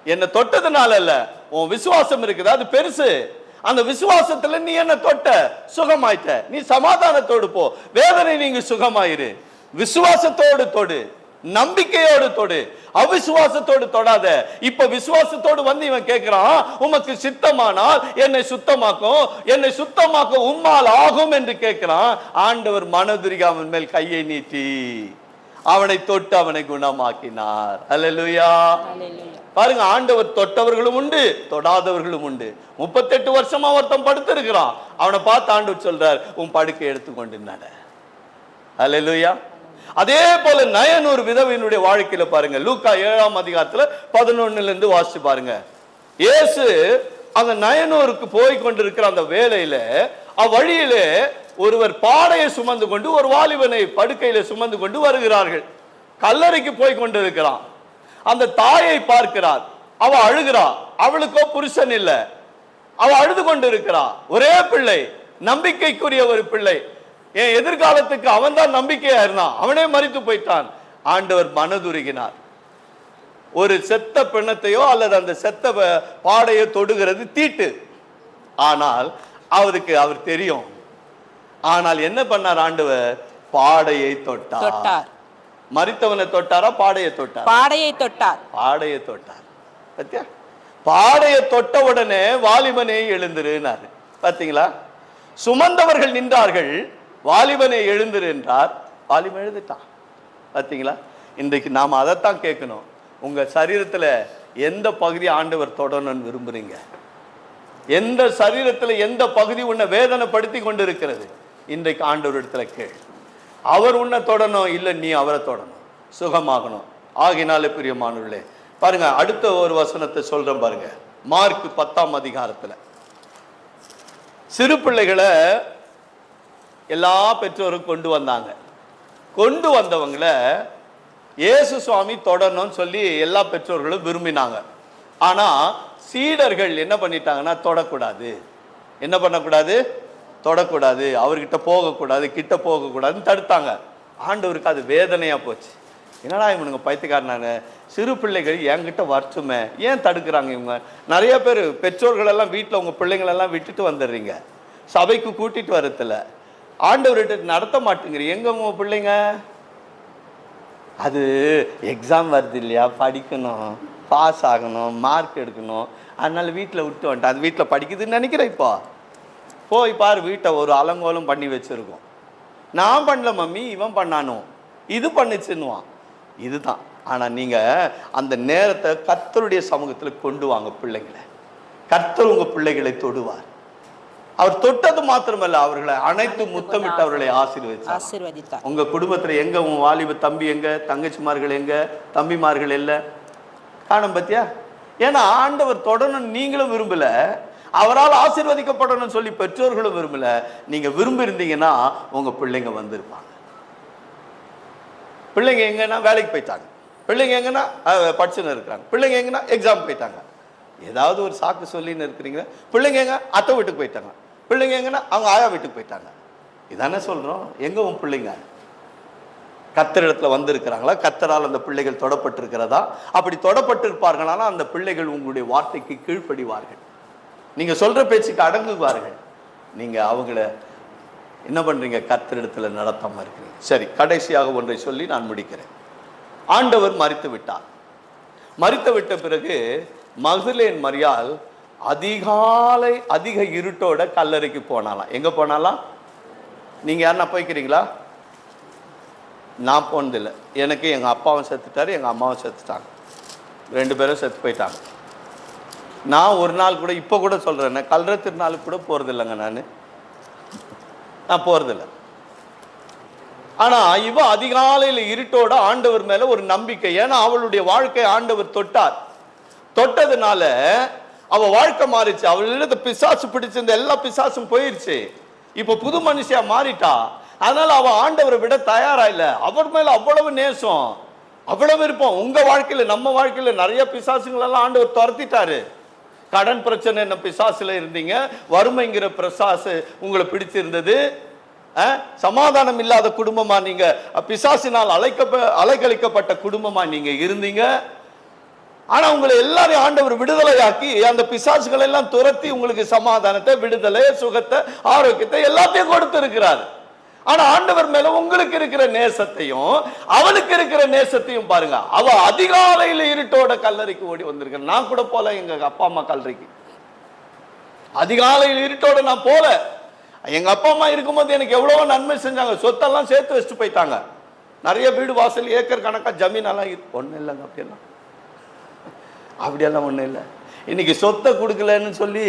A: என்ன தொட்டதுனால அல்ல, உன் விசுவாசம் இருக்குது, அது பெருசு. அந்த விசுவாசத்துல நீ என்ன தொட்ட, சுகமாயிட்ட, நீ சமாதானத்தோடு போ. வேதனை நீங்க சுகமாயிரு. விசுவாசத்தோடு தொடு, நம்பிக்கையோடு தொடு, அவிசுவாசத்தோடு தொடாத. இப்ப விசுவாசத்தோடு வந்து இவன் கேட்கிறான், உமக்கு சித்தமானால் என்னை சுத்தமாக்கும், என்னை சுத்தமாக்க உம்மால் ஆகும் என்று கேட்கிறான். ஆண்டவர் மனதுருகி அவன் மேல் கையை நீட்டி அவனை தொட்டு அவனை குணமாக்கினார். அல்லேலூயா. பாருங்க, ஆண்டவர் தொட்டவர்களும் உண்டு, தொடாதவர்களும் உண்டு. 38 வருஷமா ஒருத்தன் படுத்து இருக்கிறான், அவனை பார்த்து ஆண்டவர் சொல்றார், உன் படுக்கை எடுத்துக்கொண்டு நட. அல்லேலூயா. அதே போல நயனூர் விதவையினுடைய வாழ்க்கையில பாருங்க, லூக்கா 7ஆம் அதிகாரத்துல 11 இருந்து வாசிச்சு பாருங்க. இயேசு அந்த நயனூருக்கு போய் கொண்டிருக்கிற அந்த வேளையில அவ்வழியிலே ஒருவர் பாடையை சுமந்து கொண்டு ஒரு வாலிபனை படுக்கையில சுமந்து கொண்டு வருகிறார்கள். கல்லறைக்கு போய் கொண்டிருக்கிறான். அந்த தாயை பார்க்கிறார், அவ அழுகிறா, அவளுக்கோ புருஷன் இல்லை, அவ அழுது கொண்டு இருக்கிறா. ஒரே பிள்ளை, நம்பிக்கைக்குரிய ஒரு பிள்ளை. என் எதிர்காலத்துக்கு அவன் தான் நம்பிக்கையா இருந்தான், அவனே மரித்து போயிட்டான். ஆண்டவர் மனதுருகினார். ஒரு செத்த பிணத்தையோ அல்லது அந்த செத்த பாடையோ தொடுகிறது தீட்டு, ஆனால் அவருக்கு அவர் தெரியும். ஆனால் என்ன பண்ணார் ஆண்டவர்? பாடையை தொட்டார். மரித்தவனை தொட்டாரா, பாடையை தொட்டார்?
B: பாடையை தொட்டார்.
A: பாடையை தொட்டார். பத்தியா, பாடையை தொட்ட உடனே வாலிபனே எழுந்திருனாரு. பாத்தீங்களா? சுமந்தவர்கள் நின்றார்கள், வாலிபனை எழுந்திரு என்றார், வாலிபன் எழுதிட்டான். பாத்தீங்களா? இன்றைக்கு நாம் அதைத்தான் கேட்கணும். உங்க சரீரத்துல எந்த பகுதி ஆண்டவர் தொடணும்னு விரும்புறீங்க? எந்த சரீரத்துல எந்த பகுதி உன்னை வேதனைப்படுத்தி கொண்டு இருக்கிறது? இன்றைக்கு ஆண்டவர் இடத்துல கேள். அவர் உன்னை தொடணும், இல்லை நீ அவரை தொடணும், சுகமாகணும். ஆகினாலே பிரியமானவர்களே, பாருங்க அடுத்த ஒரு வசனத்தை சொல்றேன் பாருங்க. மார்க் 10ஆம் அதிகாரத்துல சிறு பிள்ளைகளை எல்லா பெற்றோரும் கொண்டு வந்தாங்க. கொண்டு வந்தவங்களை இயேசு சுவாமி தொடரணும்னு சொல்லி எல்லா பெற்றோர்களும் விரும்பினாங்க. ஆனா சீடர்கள் என்ன பண்ணிட்டாங்கன்னா, தொடக்கூடாது. என்ன பண்ணக்கூடாது? தொடக்கூடாது, அவர்கிட்ட போகக்கூடாது, கிட்ட போகக்கூடாதுன்னு தடுத்தாங்க. ஆண்டவருக்கு அது வேதனையாக போச்சு. என்னடா இவனுங்க பைத்தியக்காரனாங்க, சிறு பிள்ளைகள் என்கிட்ட வரட்டுமே, ஏன் தடுக்கிறாங்க இவங்க? நிறைய பேர் பெற்றோர்களெல்லாம் வீட்டில் உங்கள் பிள்ளைங்களெல்லாம் விட்டுட்டு வந்துடுறீங்க, சபைக்கு கூட்டிகிட்டு வரதில்ல, ஆண்டவர்கிட்ட நடத்த மாட்டேங்கிறீங்க. எங்கே உங்கள் பிள்ளைங்க? அது எக்ஸாம் வருது இல்லையா, படிக்கணும், பாஸ் ஆகணும், மார்க் எடுக்கணும், அதனால் வீட்டில் விட்டு வந்துட்டேன். அது வீட்டில் படிக்குதுன்னு நினைக்கிறேன். இப்போ போய் பாரு, வீட்டை ஒரு அலங்கோலம் பண்ணி வச்சுருக்கோம். நான் பண்ணல மம்மி, இவன் பண்ணானோ, இது பண்ணுச்சுன்னுவான். இதுதான். ஆனால் நீங்கள் அந்த நேரத்தை கர்த்தருடைய சமூகத்தில் கொண்டு வாங்க பிள்ளைங்களை. கர்த்தர் உங்கள் பிள்ளைகளை தொடுவார். அவர் தொட்டது மாத்திரமல்ல, அவர்களை அனைத்து முத்தமிட்டு அவர்களை ஆசீர்வதித்தார். உங்க குடும்பத்துல எங்க உன் வாலிப தம்பி எங்க, தங்கச்சிமார்கள் எங்க, தம்பிமார்கள் இல்ல காணும் பத்தியா? ஏன்னா ஆண்டவர் தொடரணும் நீங்களும் விரும்பல, அவரால் ஆசீர்வதிக்கப்படணும்னு சொல்லி பெற்றோர்களும் விரும்பல. நீங்க விரும்பி இருந்தீங்கன்னா உங்க பிள்ளைங்க வந்திருப்பாங்க. பிள்ளைங்க எங்கன்னா வேலைக்கு போயிட்டாங்க, பிள்ளைங்க எங்கன்னா படிச்சுன்னு இருக்கிறாங்க, பிள்ளைங்க எங்கன்னா எக்ஸாம் போயிட்டாங்க, ஏதாவது ஒரு சாக்கு சொல்லின்னு இருக்கிறீங்க. பிள்ளைங்க எங்க அத்தை வீட்டுக்கு போயிட்டாங்க, பிள்ளைங்க எங்கன்னா அவங்க ஆயா வீட்டுக்கு போயிட்டாங்க. இதானே சொல்றோம். எங்க உன் பிள்ளைங்க கர்த்தரிடத்துல வந்திருக்கிறாங்களா? கர்த்தரால் அந்த பிள்ளைகள் தொடப்பட்டிருக்கிறதா? அப்படி தொடப்பட்டிருப்பார்களானா அந்த பிள்ளைகள் உங்களுடைய வார்த்தைக்கு கீழ்ப்படிவார்கள், நீங்க சொல்ற பேச்சுக்கு அடங்குவார்கள். நீங்க அவங்கள என்ன பண்றீங்க? கர்த்தரிடத்துல நடத்தாம இருக்கிறீங்க. சரி, கடைசியாக ஒன்றை சொல்லி நான் முடிக்கிறேன். ஆண்டவர் மரித்து விட்டார். மரித்து விட்ட பிறகு மகதலேன் மரியாள் அதிகாலை அதிக இருட்டோட கல்லறைக்கு போனாலாம். எங்க போனாலாம்? நீங்க யாருன்னா போய்க்கிறீங்களா? நான் போனதில்லை. எனக்கு எங்க அப்பாவும் செத்துட்டாரு, எங்க அம்மாவும் செத்துட்டாங்க, 2 பேரும் செத்து போயிட்டாங்க. நான் ஒரு நாள் கூட, இப்போ கூட சொல்றேன், கல்ற திருநாளுக்கு கூட போறதில்லைங்க. நான் போறதில்லை. ஆனா இவ அதிகாலையில் இருட்டோட ஆண்டவர் மேல ஒரு நம்பிக்கை. ஏன்னா அவளுடைய வாழ்க்கை ஆண்டவர் தொட்டார். தொட்டதுனால அவ வாழ்க்கை மாறிச்சு. அவளிடத்து பிசாசு பிடிச்சிருந்த எல்லா பிசாசும் போயிருச்சு. இப்ப புது மனுஷியா மாறிட்டா. அதனால அவ ஆண்டவரை விட தயாரா இல்ல. அவர் மேல அவ்வளவு நேசம், அவ்வளவு விருப்பம். உங்க வாழ்க்கையில, நம்ம வாழ்க்கையில நிறைய பிசாசுகள் எல்லாம் ஆண்டவர் துரத்திட்டாரு. கடன் பிரச்சனை என்ன பிசாசுல இருந்தீங்க, வறுமைங்கிற பிசாசு உங்களை பிடிச்சிருந்தது, சமாதானம் இல்லாத குடும்பமா நீங்க, பிசாசினால் அலைக்கழிக்கப்பட்ட குடும்பமா நீங்க இருந்தீங்க. ஆனா உங்களை எல்லாரையும் ஆண்டவர் விடுதலையாக்கி அந்த பிசாசுகளை எல்லாம் துரத்தி உங்களுக்கு சமாதானத்தை, விடுதலை, சுகத்தை, ஆரோக்கியத்தை எல்லாத்தையும் கொடுத்து இருக்கிறார். ஆனா ஆண்டவர் மேல உங்களுக்கு இருக்கிற நேசத்தையும் அவனுக்கு இருக்கிற நேசத்தையும் பாருங்க. அவ அதிகாலையில இருட்டோட கல்லறைக்கு ஓடி வந்திருக்க. நான் கூட போல எங்க அப்பா அம்மா கல்லறைக்கு. அதிகாலையில் இருட்டோட நான் போல. எங்க அப்பா அம்மா இருக்கும்போது எனக்கு எவ்வளவோ நன்மை செஞ்சாங்க. சொத்தெல்லாம் சேர்த்து வச்சுட்டு போயிட்டாங்க. நிறைய வீடு வாசல், ஏக்கர் கணக்கா ஜமீன் எல்லாம் ஒன்றும் இல்லைங்க. அப்படியெல்லாம் ஒன்றும் இல்லை. இன்னைக்கு சொத்தை கொடுக்கலன்னு சொல்லி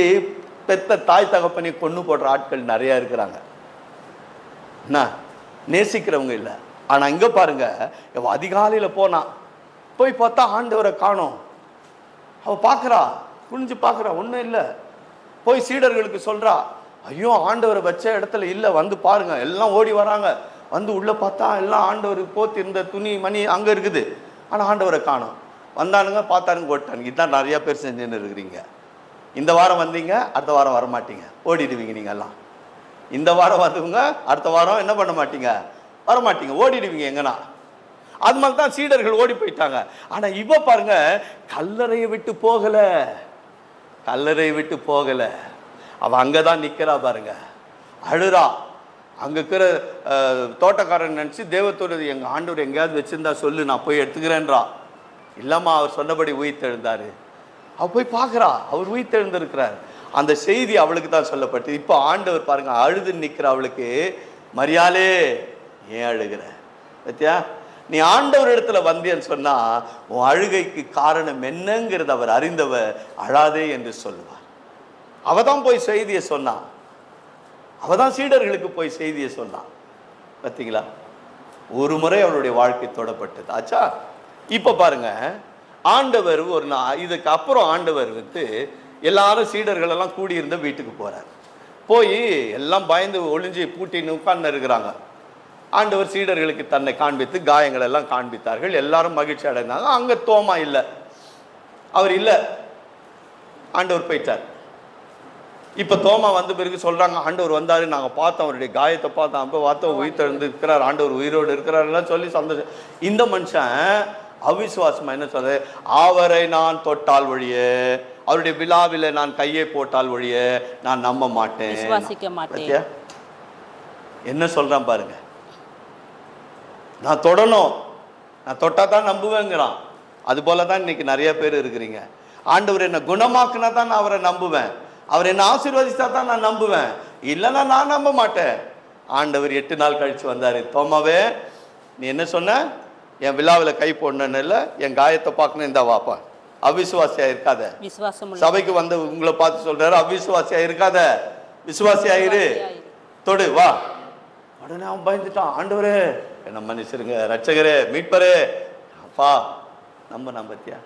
A: பெத்த தாய் தகப்பனை கொண்டு போடுற ஆட்கள் நிறைய இருக்கிறாங்க. என்ன நேசிக்கிறவங்க இல்லை. ஆனா இங்க பாருங்க, அதிகாலையில போனா போய் பார்த்தா ஆண்டவரை காணோம். அவ பாக்குறா, குனிஞ்சு பாக்குறா, ஒன்றும் இல்லை. போய் சீடர்களுக்கு சொல்றா, ஐயோ ஆண்டவரை வச்ச இடத்துல இல்லை, வந்து பாருங்க. எல்லாம் ஓடி வராங்க. வந்து உள்ள பார்த்தா எல்லாம் ஆண்டவருக்கு போத்தி இருந்த துணி மணி அங்க இருக்குது. ஆனா ஆண்டவரை காணோம். வந்தானுங்க, பார்த்தானுங்க, ஓட்டானுங்க. இதுதான் நிறைய பேர் செஞ்சுன்னு இருக்கிறீங்க. இந்த வாரம் வந்தீங்க, அடுத்த வாரம் வரமாட்டீங்க, ஓடிடுவீங்க. நீங்க எல்லாம் இந்த வாரம் வந்தவங்க அடுத்த வாரம் என்ன பண்ண மாட்டீங்க, வரமாட்டீங்க, ஓடிடுவீங்க எங்கன்னா. அது மாதிரி தான் சீடர்கள் ஓடி போயிட்டாங்க. ஆனா இவ பாருங்க, கல்லறையை விட்டு போகல, கல்லறையை விட்டு போகல. அவ அங்கதான் நிக்கிறா பாருங்க, அழுறா. அங்க இருக்கிற தோட்டக்காரன் நினைச்சு தேவத்தோடு, எங்க ஆண்டவர் எங்கேயாவது வச்சிருந்தா சொல்லு, நான் போய் எடுத்துக்கிறேன்றா. இல்லாம அவர் சொன்னபடி உயிர்த்தெழுந்தாரு. அவ போய் பார்க்கிறா, அவர் உயிர்த்தெழுந்திருக்கிறார். அந்த செய்தி அவளுக்கு தான் சொல்லப்பட்டு. இப்போ ஆண்டவர் பாருங்க, அழுது நிக்கிற அவளுக்கு, மரியாளே ஏன் அழுகிற? பத்தியா, நீ ஆண்டவர் இடத்துல வந்தேன்னு சொன்னா உன் அழுகைக்கு காரணம் என்னங்கிறது அவர் அறிந்தவர், அழாதே என்று சொல்லுவார். அவதான் போய் செய்தியை சொன்னா, அவதான் சீடர்களுக்கு போய் செய்தியை சொன்னான். பார்த்தீங்களா, ஒரு முறை அவளுடைய வாழ்க்கை தொடப்பட்டது ஆச்சா. இப்ப பாருங்க, ஆண்டவர் ஒரு இதுக்கு அப்புறம் ஆண்டவர் எல்லாரும் சீடர்கள் எல்லாம் கூடியிருந்த வீட்டுக்கு போறார். போய் எல்லாம் பயந்து ஒளிஞ்சு பூட்டின்னு உட்கார்ந்து இருக்கிறாங்க. ஆண்டவர் சீடர்களுக்கு தன்னை காண்பித்து காயங்கள் எல்லாம் காண்பித்தார்கள். எல்லாரும் மகிழ்ச்சி அடைந்தாங்க. அங்க தோமா இல்லை, அவர் இல்லை, ஆண்டவர் போயிட்டார். இப்ப தோமா வந்த பிறகு சொல்றாங்க, ஆண்டவர் வந்தாரு, நாங்க பார்த்தோம், அவருடைய காயத்தை பார்த்தோம், அப்ப பார்த்தோம் உயிர் தெழுந்து இருக்கிறார், ஆண்டவர் உயிரோடு இருக்கிறார் சொல்லி சந்தோஷம். இந்த மனுஷன் அவிசுவாசமா என்ன சொல்ற, அவரை நான் தொட்டால் ஒழிய, அவருடைய விழாவில நான் கையை போட்டால் ஒழிய நான் நம்ப மாட்டேன்,
B: விசுவாசிக்க மாட்டேன்.
A: என்ன சொல்றான் பாருங்க, நான் தொடணும், நான் தொட்டா தான் நம்புவேங்கிறான். அது போலதான் இன்னைக்கு நிறைய பேர் இருக்கிறீங்க. ஆண்டவர் என்ன குணமாக்குனா தான் நான் அவரை நம்புவேன், அவர் என்ன ஆசீர்வதிச்சா தான் நான் நம்புவேன், இல்லைன்னா நான் நம்ப மாட்டேன். ஆண்டவர் 8 நாள் கழிச்சு வந்தாரு, தோமாவே நீ என்ன சொன்ன, என் விழாவில் கை போடணும்னு இல்லை, என் காயத்தை பார்க்கணும், இந்த வாப்பா. அவிசுவாசியா இருக்காத. சபைக்கு வந்து உங்களை பார்த்து சொல்றாரு, அவிசுவாசியா இருக்காத, விசுவாசியாயிரு, தொடு வா. உடனே அவன் பயந்துட்டான், ஆண்டவரே என்ன மன்னிச்சிருங்க, ரட்சகரே, மீட்பரே, அப்பா நம்பத்தியா.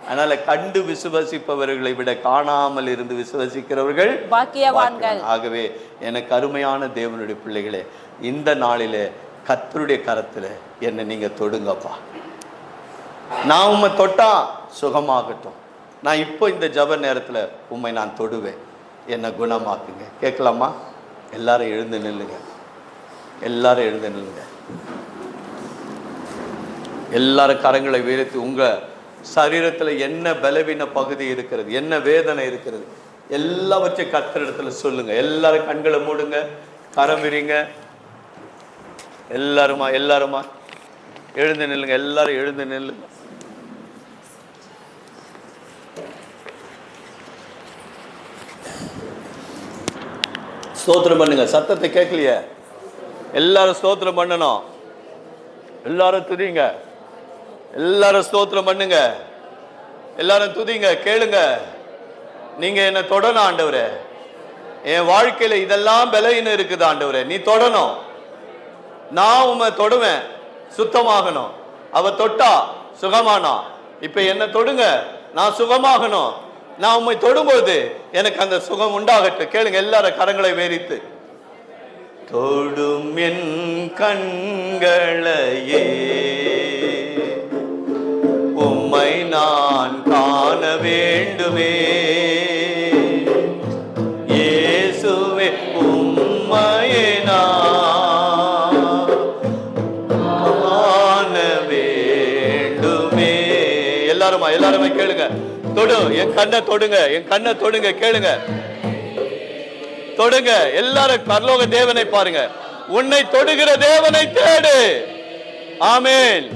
A: அதனால கண்டு விசுவசிப்பவர்களை விட காணாமல் இருந்து விசுவசிக்கிறவர்கள் பாக்கியவான்கள். ஆகவே எனக்கு அருமையான தேவனுடைய பிள்ளைகளே, இந்த நாளிலே கர்த்தருடைய கரத்துல என்னை நீங்க தொடுங்கப்பா. நான் உம்மை தொட்டா சுகமாகட்டும். நான் இப்போ இந்த ஜப நேரத்துல உம்மை நான் தொடுவேன், என்னை குணமாக்குங்க. கேட்கலாமா? எல்லாரும் எழுந்து நில்லுங்க, எல்லாரும் எழுந்து நில்லுங்க. எல்லாரும் கரங்களை உயர்த்தி உங்க சரீரத்தில் என்ன பலவீன பகுதி இருக்கிறது, என்ன வேதனை இருக்கிறது, எல்லாவற்றையும் கர்த்தரிடத்துல சொல்லுங்க. எல்லாரும் கண்களை மூடுங்க, கரம் விரிங்க. எல்லாருமா எழுந்து நில்லுங்க, எல்லாரும் எழுந்து நில்லுங்க. ஸ்தோத்திரம் பண்ணுங்க. சத்தத்தை கேட்கலையே, எல்லாரும் ஸ்தோத்திரம் பண்ணணும். எல்லாரும் துதிங்க, எல்லாரும் ஸ்தோத்திரம் பண்ணுங்க, எல்லாரும் துதிங்க. கேளுங்க, நீங்க என்ன தொடணும் ஆண்டவரே, என் வாழ்க்கையில இதெல்லாம் பலவீனம் இருக்குது ஆண்டவரே, நீ தொடணும். நான் உம்மை தொடுவேன், சுத்தமாகணும். அவ தொட்டா சுகமானா, இப்ப என்ன தொடுங்க, நான் சுகமாகணும். நான் உம்மை தொடும்போது எனக்கு அந்த சுகம் உண்டாகட்டும். கேளுங்க, எல்லாரும் கரங்களை வேரித்து. தொடும் என் கண்களையே உம்மை நான் காண வேண்டுமே, இயேசுவே உம்மையே நான் காண வேண்டுமே. எல்லாருமே கேளுங்க, தொடு, என் கண்ணை தொடுங்க, என் கண்ணை தொடுங்க. கேளுங்க, தொடுங்க. எல்லாரும் பரலோக தேவனை பாருங்க, உன்னை தொடுகிற தேவனை தேடு. ஆமென்.